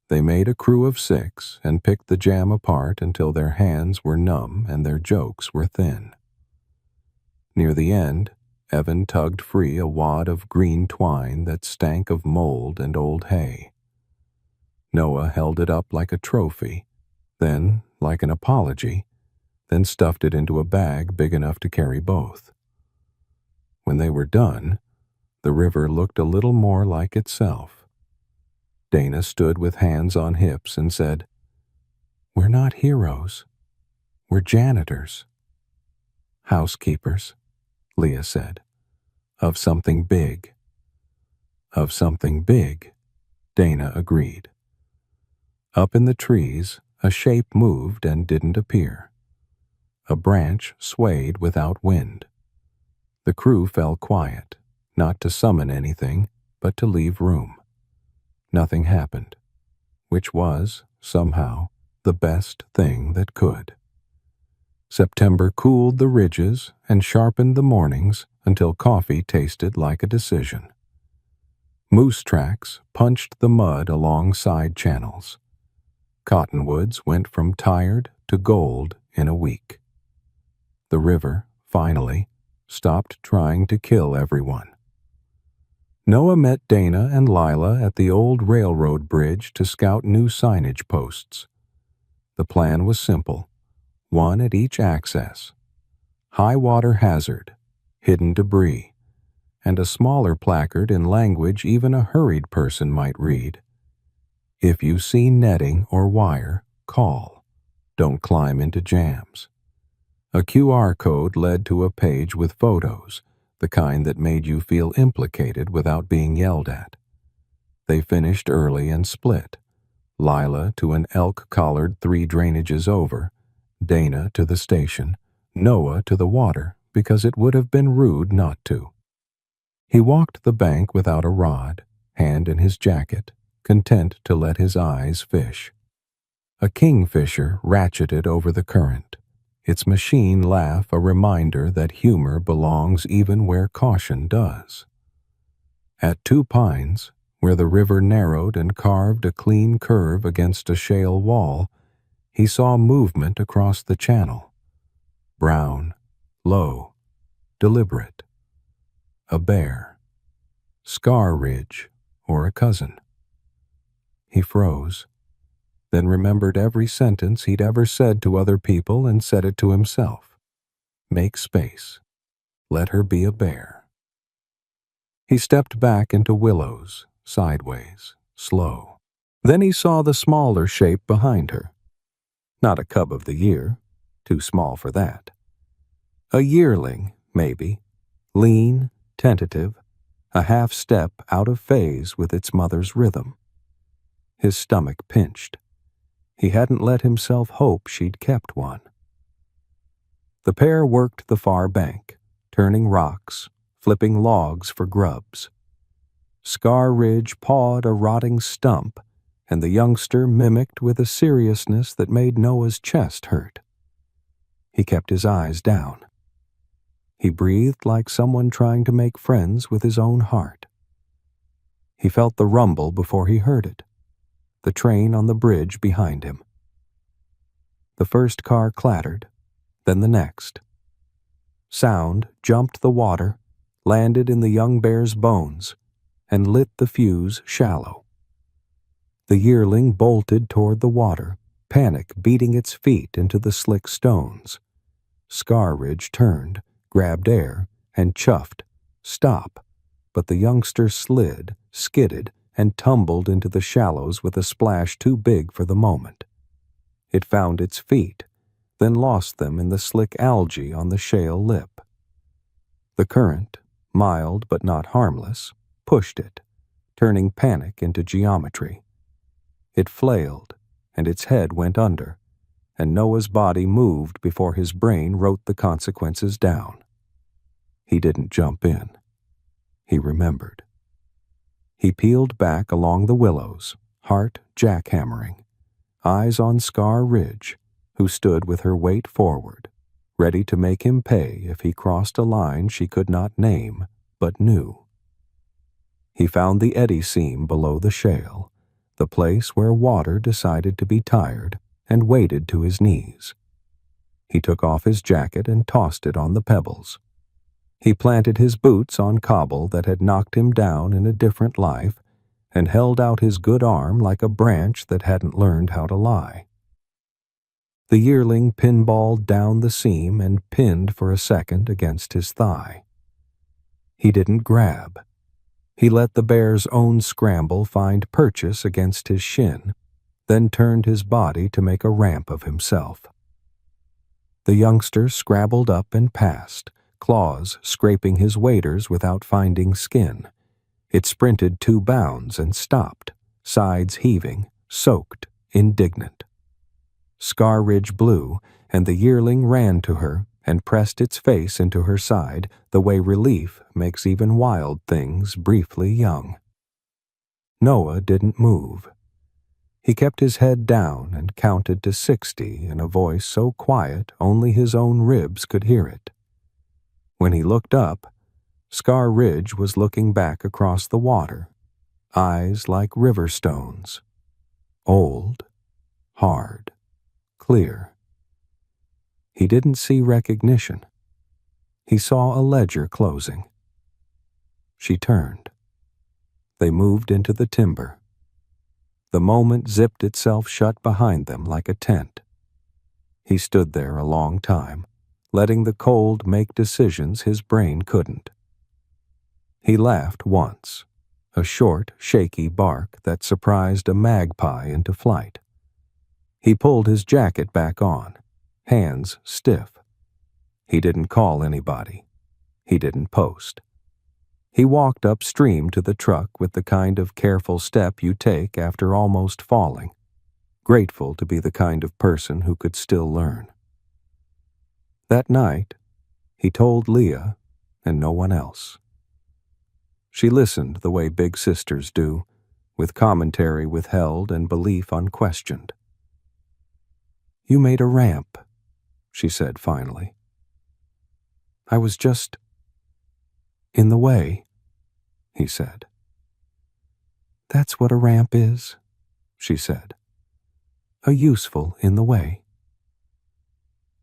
They made a crew of 6 and picked the jam apart until their hands were numb and their jokes were thin. Near the end, Evan tugged free a wad of green twine that stank of mold and old hay. Noah held it up like a trophy, then like an apology, then stuffed it into a bag big enough to carry both. When they were done, the river looked a little more like itself. Dana stood with hands on hips and said, We're not heroes. We're janitors. Housekeepers, Leah said. Of something big. Of something big, Dana agreed. Up in the trees, a shape moved and didn't appear. A branch swayed without wind. The crew fell quiet, not to summon anything, but to leave room. Nothing happened, which was, somehow, the best thing that could. September cooled the ridges and sharpened the mornings until coffee tasted like a decision. Moose tracks punched the mud along side channels. Cottonwoods went from tired to gold in a week. The river, finally, stopped trying to kill everyone. Noah met Dana and Lila at the old railroad bridge to scout new signage posts. The plan was simple, one at each access. High water hazard, hidden debris, and a smaller placard in language even a hurried person might read. If you see netting or wire, call. Don't climb into jams. A QR code led to a page with photos, the kind that made you feel implicated without being yelled at. They finished early and split. Lila to an elk-collared 3 drainages over, Dana to the station, Noah to the water because it would have been rude not to. He walked the bank without a rod, hand in his jacket, content to let his eyes fish. A kingfisher ratcheted over the current, its machine laugh a reminder that humor belongs even where caution does. At 2 Pines, where the river narrowed and carved a clean curve against a shale wall, he saw movement across the channel. Brown, low, deliberate. A bear. Scar Ridge, or a cousin. He froze, then remembered every sentence he'd ever said to other people and said it to himself. Make space. Let her be a bear. He stepped back into willows, sideways, slow. Then he saw the smaller shape behind her. Not a cub of the year, too small for that. A yearling, maybe, lean, tentative, a half step out of phase with its mother's rhythm. His stomach pinched. He hadn't let himself hope she'd kept one. The pair worked the far bank, turning rocks, flipping logs for grubs. Scar Ridge pawed a rotting stump, and the youngster mimicked with a seriousness that made Noah's chest hurt. He kept his eyes down. He breathed like someone trying to make friends with his own heart. He felt the rumble before he heard it. The train on the bridge behind him. The first car clattered, then the next. Sound jumped the water, landed in the young bear's bones, and lit the fuse shallow. The yearling bolted toward the water, panic beating its feet into the slick stones. Scar Ridge turned, grabbed air, and chuffed, stop, but the youngster slid, skidded, and tumbled into the shallows with a splash too big for the moment. It found its feet, then lost them in the slick algae on the shale lip. The current, mild but not harmless, pushed it, turning panic into geometry. It flailed, and its head went under, and Noah's body moved before his brain wrote the consequences down. He didn't jump in. He remembered. He peeled back along the willows, heart jackhammering, eyes on Scar Ridge, who stood with her weight forward, ready to make him pay if he crossed a line she could not name, but knew. He found the eddy seam below the shale, the place where water decided to be tired, and waded to his knees. He took off his jacket and tossed it on the pebbles. He planted his boots on cobble that had knocked him down in a different life, and held out his good arm like a branch that hadn't learned how to lie. The yearling pinballed down the seam and pinned for a second against his thigh. He didn't grab. He let the bear's own scramble find purchase against his shin, then turned his body to make a ramp of himself. The youngster scrabbled up and passed, claws scraping his waders without finding skin. It sprinted 2 bounds and stopped, sides heaving, soaked, indignant. Scar Ridge blew, and the yearling ran to her and pressed its face into her side the way relief makes even wild things briefly young. Noah didn't move. He kept his head down and counted to 60 in a voice so quiet only his own ribs could hear it. When he looked up, Scar Ridge was looking back across the water, eyes like river stones, old, hard, clear. He didn't see recognition. He saw a ledger closing. She turned. They moved into the timber. The moment zipped itself shut behind them like a tent. He stood there a long time, letting the cold make decisions his brain couldn't. He laughed once, a short, shaky bark that surprised a magpie into flight. He pulled his jacket back on, hands stiff. He didn't call anybody. He didn't post. He walked upstream to the truck with the kind of careful step you take after almost falling, grateful to be the kind of person who could still learn. That night, he told Leah and no one else. She listened the way big sisters do, with commentary withheld and belief unquestioned. "You made a ramp," she said finally. "I was just in the way," he said. "That's what a ramp is," she said. "A useful in the way."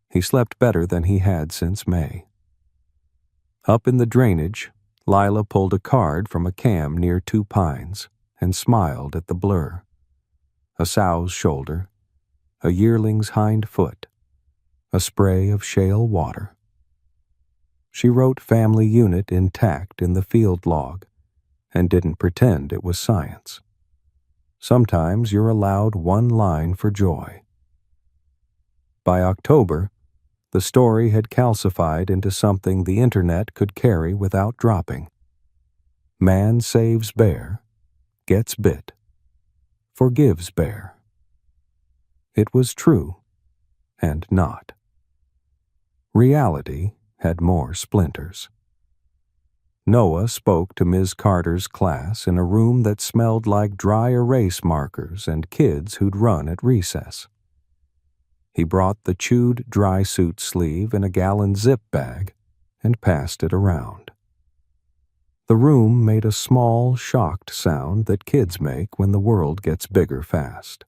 He slept better than he had since May. Up in the drainage, Lila pulled a card from a cam near 2 pines and smiled at the blur. A sow's shoulder, a yearling's hind foot, a spray of shale water. She wrote family unit intact in the field log and didn't pretend it was science. Sometimes you're allowed 1 line for joy. By October, the story had calcified into something the internet could carry without dropping. Man saves bear, gets bit, forgives bear. It was true, and not. Reality had more splinters. Noah spoke to Ms. Carter's class in a room that smelled like dry erase markers and kids who'd run at recess. He brought the chewed dry suit sleeve in a gallon zip bag and passed it around. The room made a small, shocked sound that kids make when the world gets bigger fast.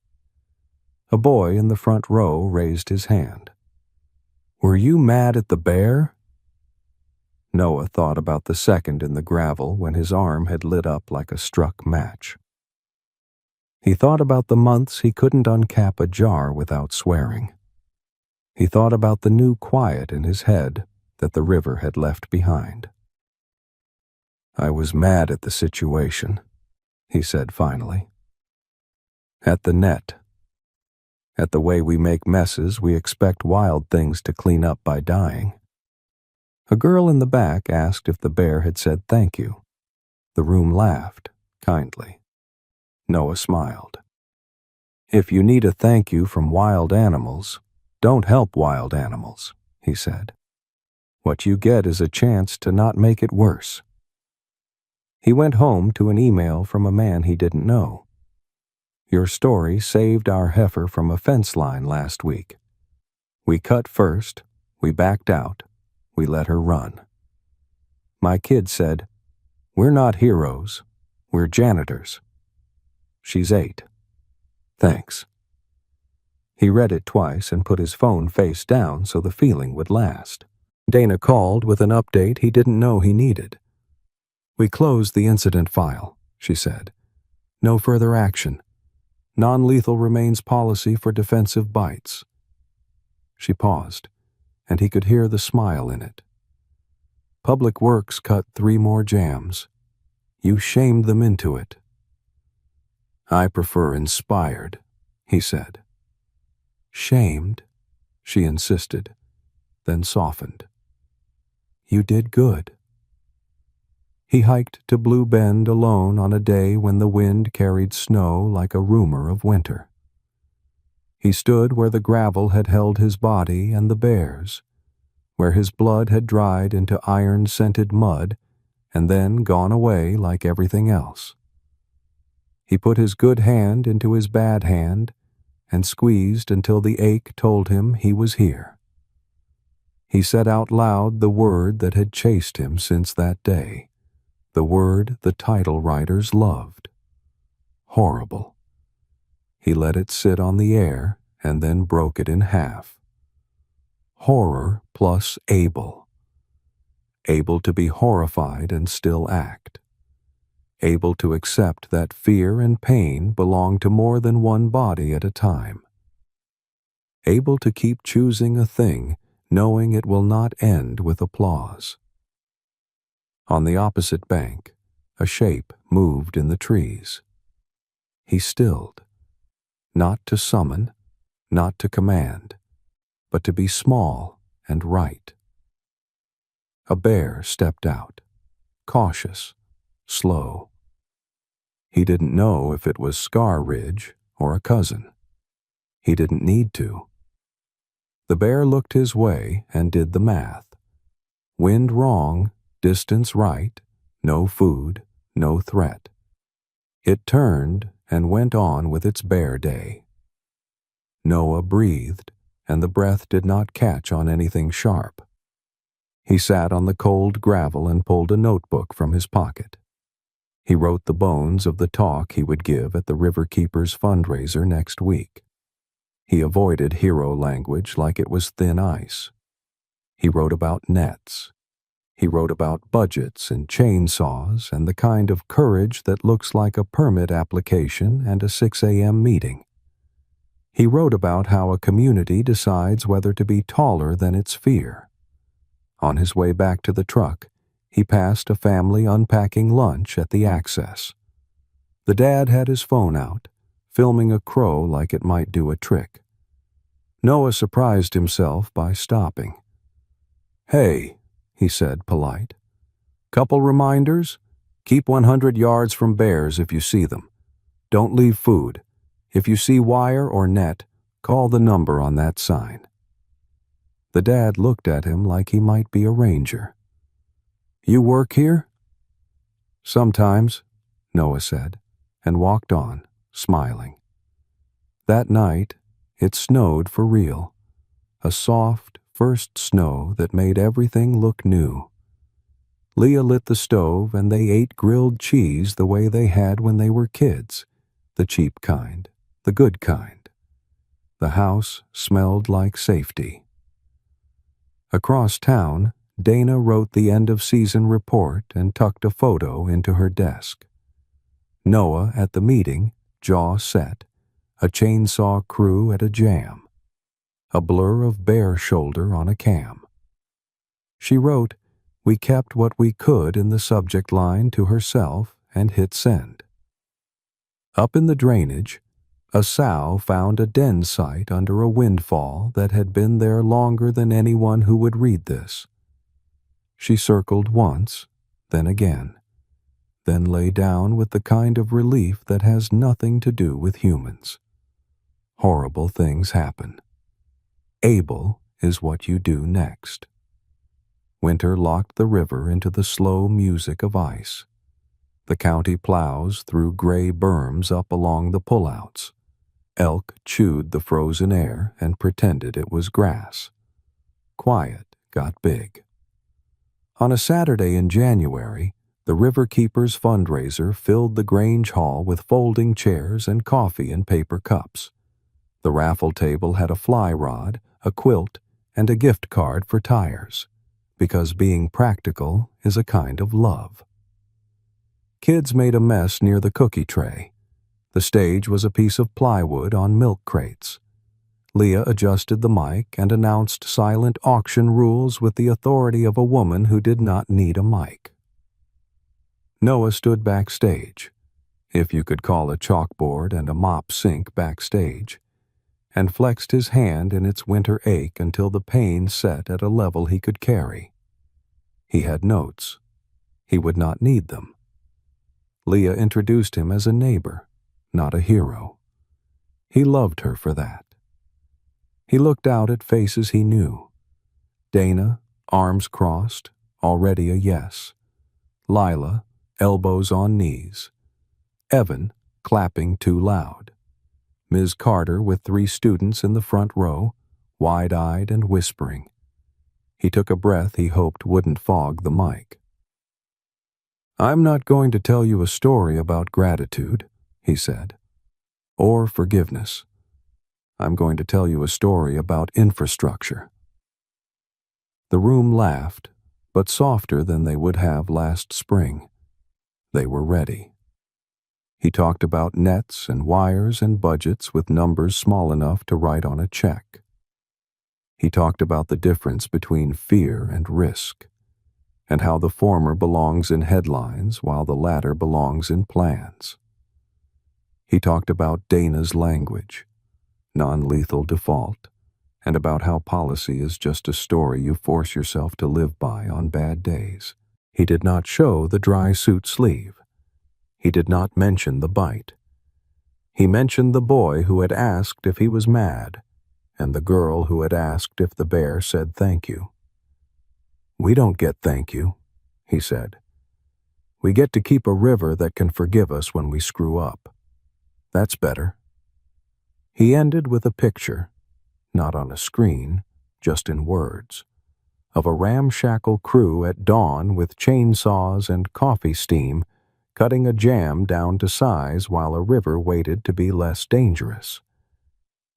A boy in the front row raised his hand. "Were you mad at the bear?" Noah thought about the second in the gravel when his arm had lit up like a struck match. He thought about the months he couldn't uncap a jar without swearing. He thought about the new quiet in his head that the river had left behind. I was mad at the situation, he said finally. At the net. At the way we make messes we expect wild things to clean up by dying. A girl in the back asked if the bear had said thank you. The room laughed, kindly. Noah smiled. If you need a thank you from wild animals, don't help wild animals, he said. What you get is a chance to not make it worse. He went home to an email from a man he didn't know. Your story saved our heifer from a fence line last week. We cut first, we backed out, we let her run. My kid said, we're not heroes, we're janitors. She's 8. Thanks. He read it twice and put his phone face down so the feeling would last. Dana called with an update he didn't know he needed. We closed the incident file, she said. No further action. Non-lethal remains policy for defensive bites. She paused, and he could hear the smile in it. Public Works cut 3 more jams. You shamed them into it. I prefer inspired, he said. Shamed, she insisted, then softened. You did good. He hiked to Blue Bend alone on a day when the wind carried snow like a rumor of winter. He stood where the gravel had held his body and the bear's, where his blood had dried into iron-scented mud and then gone away like everything else. He put his good hand into his bad hand and squeezed until the ache told him he was here. He said out loud the word that had chased him since that day, the word the title writers loved. Horrible. He let it sit on the air and then broke it in half. Horror plus able. Able to be horrified and still act. Able to accept that fear and pain belong to more than one body at a time. Able to keep choosing a thing, knowing it will not end with applause. On the opposite bank, a shape moved in the trees. He stilled, not to summon, not to command, but to be small and right. A bear stepped out, cautious, slow. He didn't know if it was Scar Ridge or a cousin. He didn't need to. The bear looked his way and did the math. Wind wrong, distance right, no food, no threat. It turned and went on with its bear day. Noah breathed, and the breath did not catch on anything sharp. He sat on the cold gravel and pulled a notebook from his pocket. He wrote the bones of the talk he would give at the Riverkeepers fundraiser next week. He avoided hero language like it was thin ice. He wrote about nets. He wrote about budgets and chainsaws and the kind of courage that looks like a permit application and a 6 a.m. meeting. He wrote about how a community decides whether to be taller than its fear. On his way back to the truck, he passed a family unpacking lunch at the Access. The dad had his phone out, filming a crow like it might do a trick. Noah surprised himself by stopping. Hey, he said, polite. Couple reminders? Keep 100 yards from bears if you see them. Don't leave food. If you see wire or net, call the number on that sign. The dad looked at him like he might be a ranger. You work here? Sometimes, Noah said, and walked on, smiling. That night, it snowed for real. A soft, first snow that made everything look new. Leah lit the stove and they ate grilled cheese the way they had when they were kids, the cheap kind, the good kind. The house smelled like safety. Across town, Dana wrote the end-of-season report and tucked a photo into her desk. Noah at the meeting, jaw set, a chainsaw crew at a jam, a blur of bear shoulder on a cam. She wrote, We kept what we could in the subject line to herself and hit send. Up in the drainage, a sow found a den site under a windfall that had been there longer than anyone who would read this. She circled once, then again, then lay down with the kind of relief that has nothing to do with humans. Horrible things happen. Able is what you do next. Winter locked the river into the slow music of ice. The county plows threw gray berms up along the pullouts. Elk chewed the frozen air and pretended it was grass. Quiet got big. On a Saturday in January, the Riverkeepers fundraiser filled the Grange Hall with folding chairs and coffee in paper cups. The raffle table had a fly rod, a quilt, and a gift card for tires, because being practical is a kind of love. Kids made a mess near the cookie tray. The stage was a piece of plywood on milk crates. Leah adjusted the mic and announced silent auction rules with the authority of a woman who did not need a mic. Noah stood backstage, if you could call a chalkboard and a mop sink backstage, and flexed his hand in its winter ache until the pain set at a level he could carry. He had notes. He would not need them. Leah introduced him as a neighbor, not a hero. He loved her for that. He looked out at faces he knew. Dana, arms crossed, already a yes. Lila, elbows on knees. Evan, clapping too loud. Ms. Carter with 3 students in the front row, wide-eyed and whispering. He took a breath he hoped wouldn't fog the mic. "I'm not going to tell you a story about gratitude," he said, "or forgiveness. I'm going to tell you a story about infrastructure." The room laughed, but softer than they would have last spring. They were ready. He talked about nets and wires and budgets with numbers small enough to write on a check. He talked about the difference between fear and risk, and how the former belongs in headlines while the latter belongs in plans. He talked about Dana's language, non-lethal default, and about how policy is just a story you force yourself to live by on bad days. He did not show the dry suit sleeve. He did not mention the bite. He mentioned the boy who had asked if he was mad, and the girl who had asked if the bear said thank you. "We don't get thank you," he said. "We get to keep a river that can forgive us when we screw up. That's better." He ended with a picture, not on a screen, just in words, of a ramshackle crew at dawn with chainsaws and coffee steam cutting a jam down to size while a river waited to be less dangerous.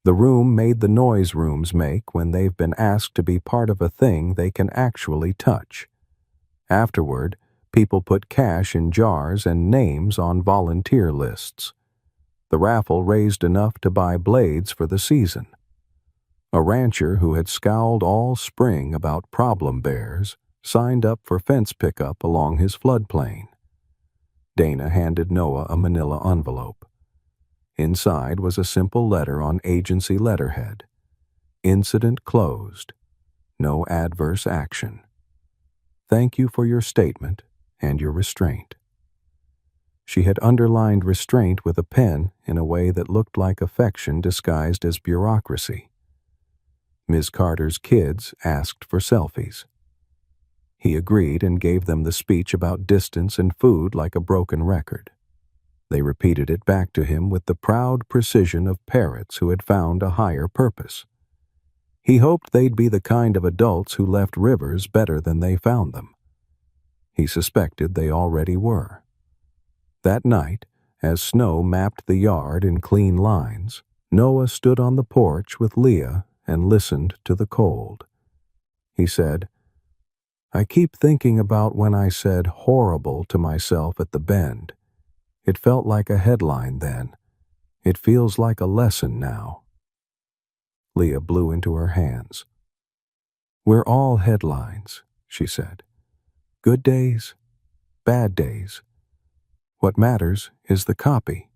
The room made the noise rooms make when they've been asked to be part of a thing they can actually touch. Afterward, people put cash in jars and names on volunteer lists. The raffle raised enough to buy blades for the season. A rancher who had scowled all spring about problem bears signed up for fence pickup along his floodplain. Dana handed Noah a manila envelope. Inside was a simple letter on agency letterhead. Incident closed. No adverse action. Thank you for your statement and your restraint. She had underlined restraint with a pen in a way that looked like affection disguised as bureaucracy. Ms. Carter's kids asked for selfies. He agreed and gave them the speech about distance and food like a broken record. They repeated it back to him with the proud precision of parrots who had found a higher purpose. He hoped they'd be the kind of adults who left rivers better than they found them. He suspected they already were. That night, as snow mapped the yard in clean lines, Noah stood on the porch with Leah and listened to the cold. He said, "I keep thinking about when I said horrible to myself at the bend. It felt like a headline then. It feels like a lesson now." Leah blew into her hands. "We're all headlines," she said. Good days, bad days. What matters is the copy.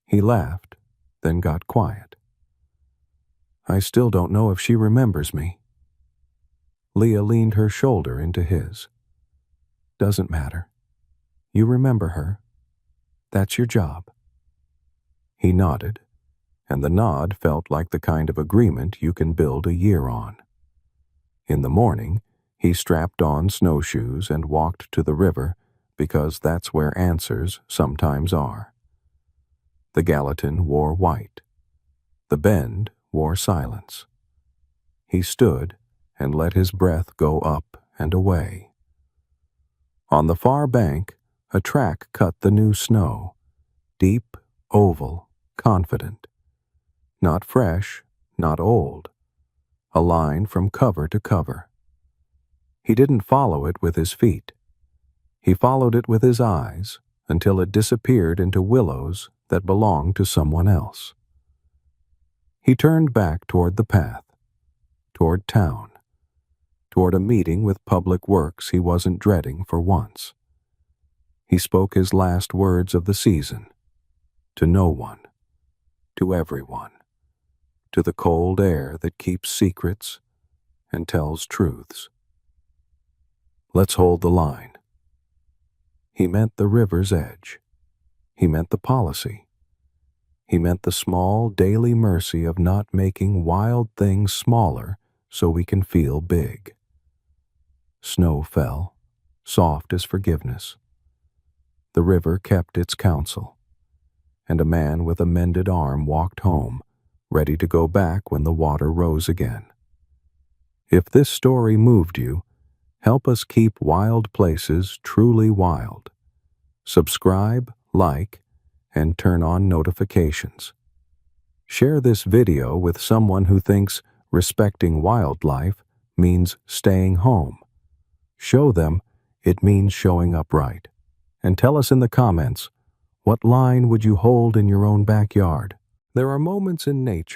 He laughed, then got quiet. I still don't know if she remembers me. Leah leaned her shoulder into his. Doesn't matter. You remember her. That's your job. He nodded, and the nod felt like the kind of agreement you can build a year on. In the morning, he strapped on snowshoes and walked to the river because that's where answers sometimes are. The Gallatin wore white. The Bend wore silence. He stood and let his breath go up and away. On the far bank, a track cut the new snow, deep, oval, confident. Not fresh, not old. A line from cover to cover. He didn't follow it with his feet. He followed it with his eyes until it disappeared into willows that belonged to someone else. He turned back toward the path, toward town, toward a meeting with Public Works he wasn't dreading for once. He spoke his last words of the season, to no one, to everyone, to the cold air that keeps secrets and tells truths. Let's hold the line. He meant the river's edge. He meant the policy. He meant the small daily mercy of not making wild things smaller so we can feel big. Snow fell, soft as forgiveness. The river kept its counsel, and a man with a mended arm walked home, ready to go back when the water rose again. If this story moved you, help us keep wild places truly wild. Subscribe, like, and turn on notifications. Share this video with someone who thinks respecting wildlife means staying home. Show them it means showing up right. And tell us in the comments, what line would you hold in your own backyard? There are moments in nature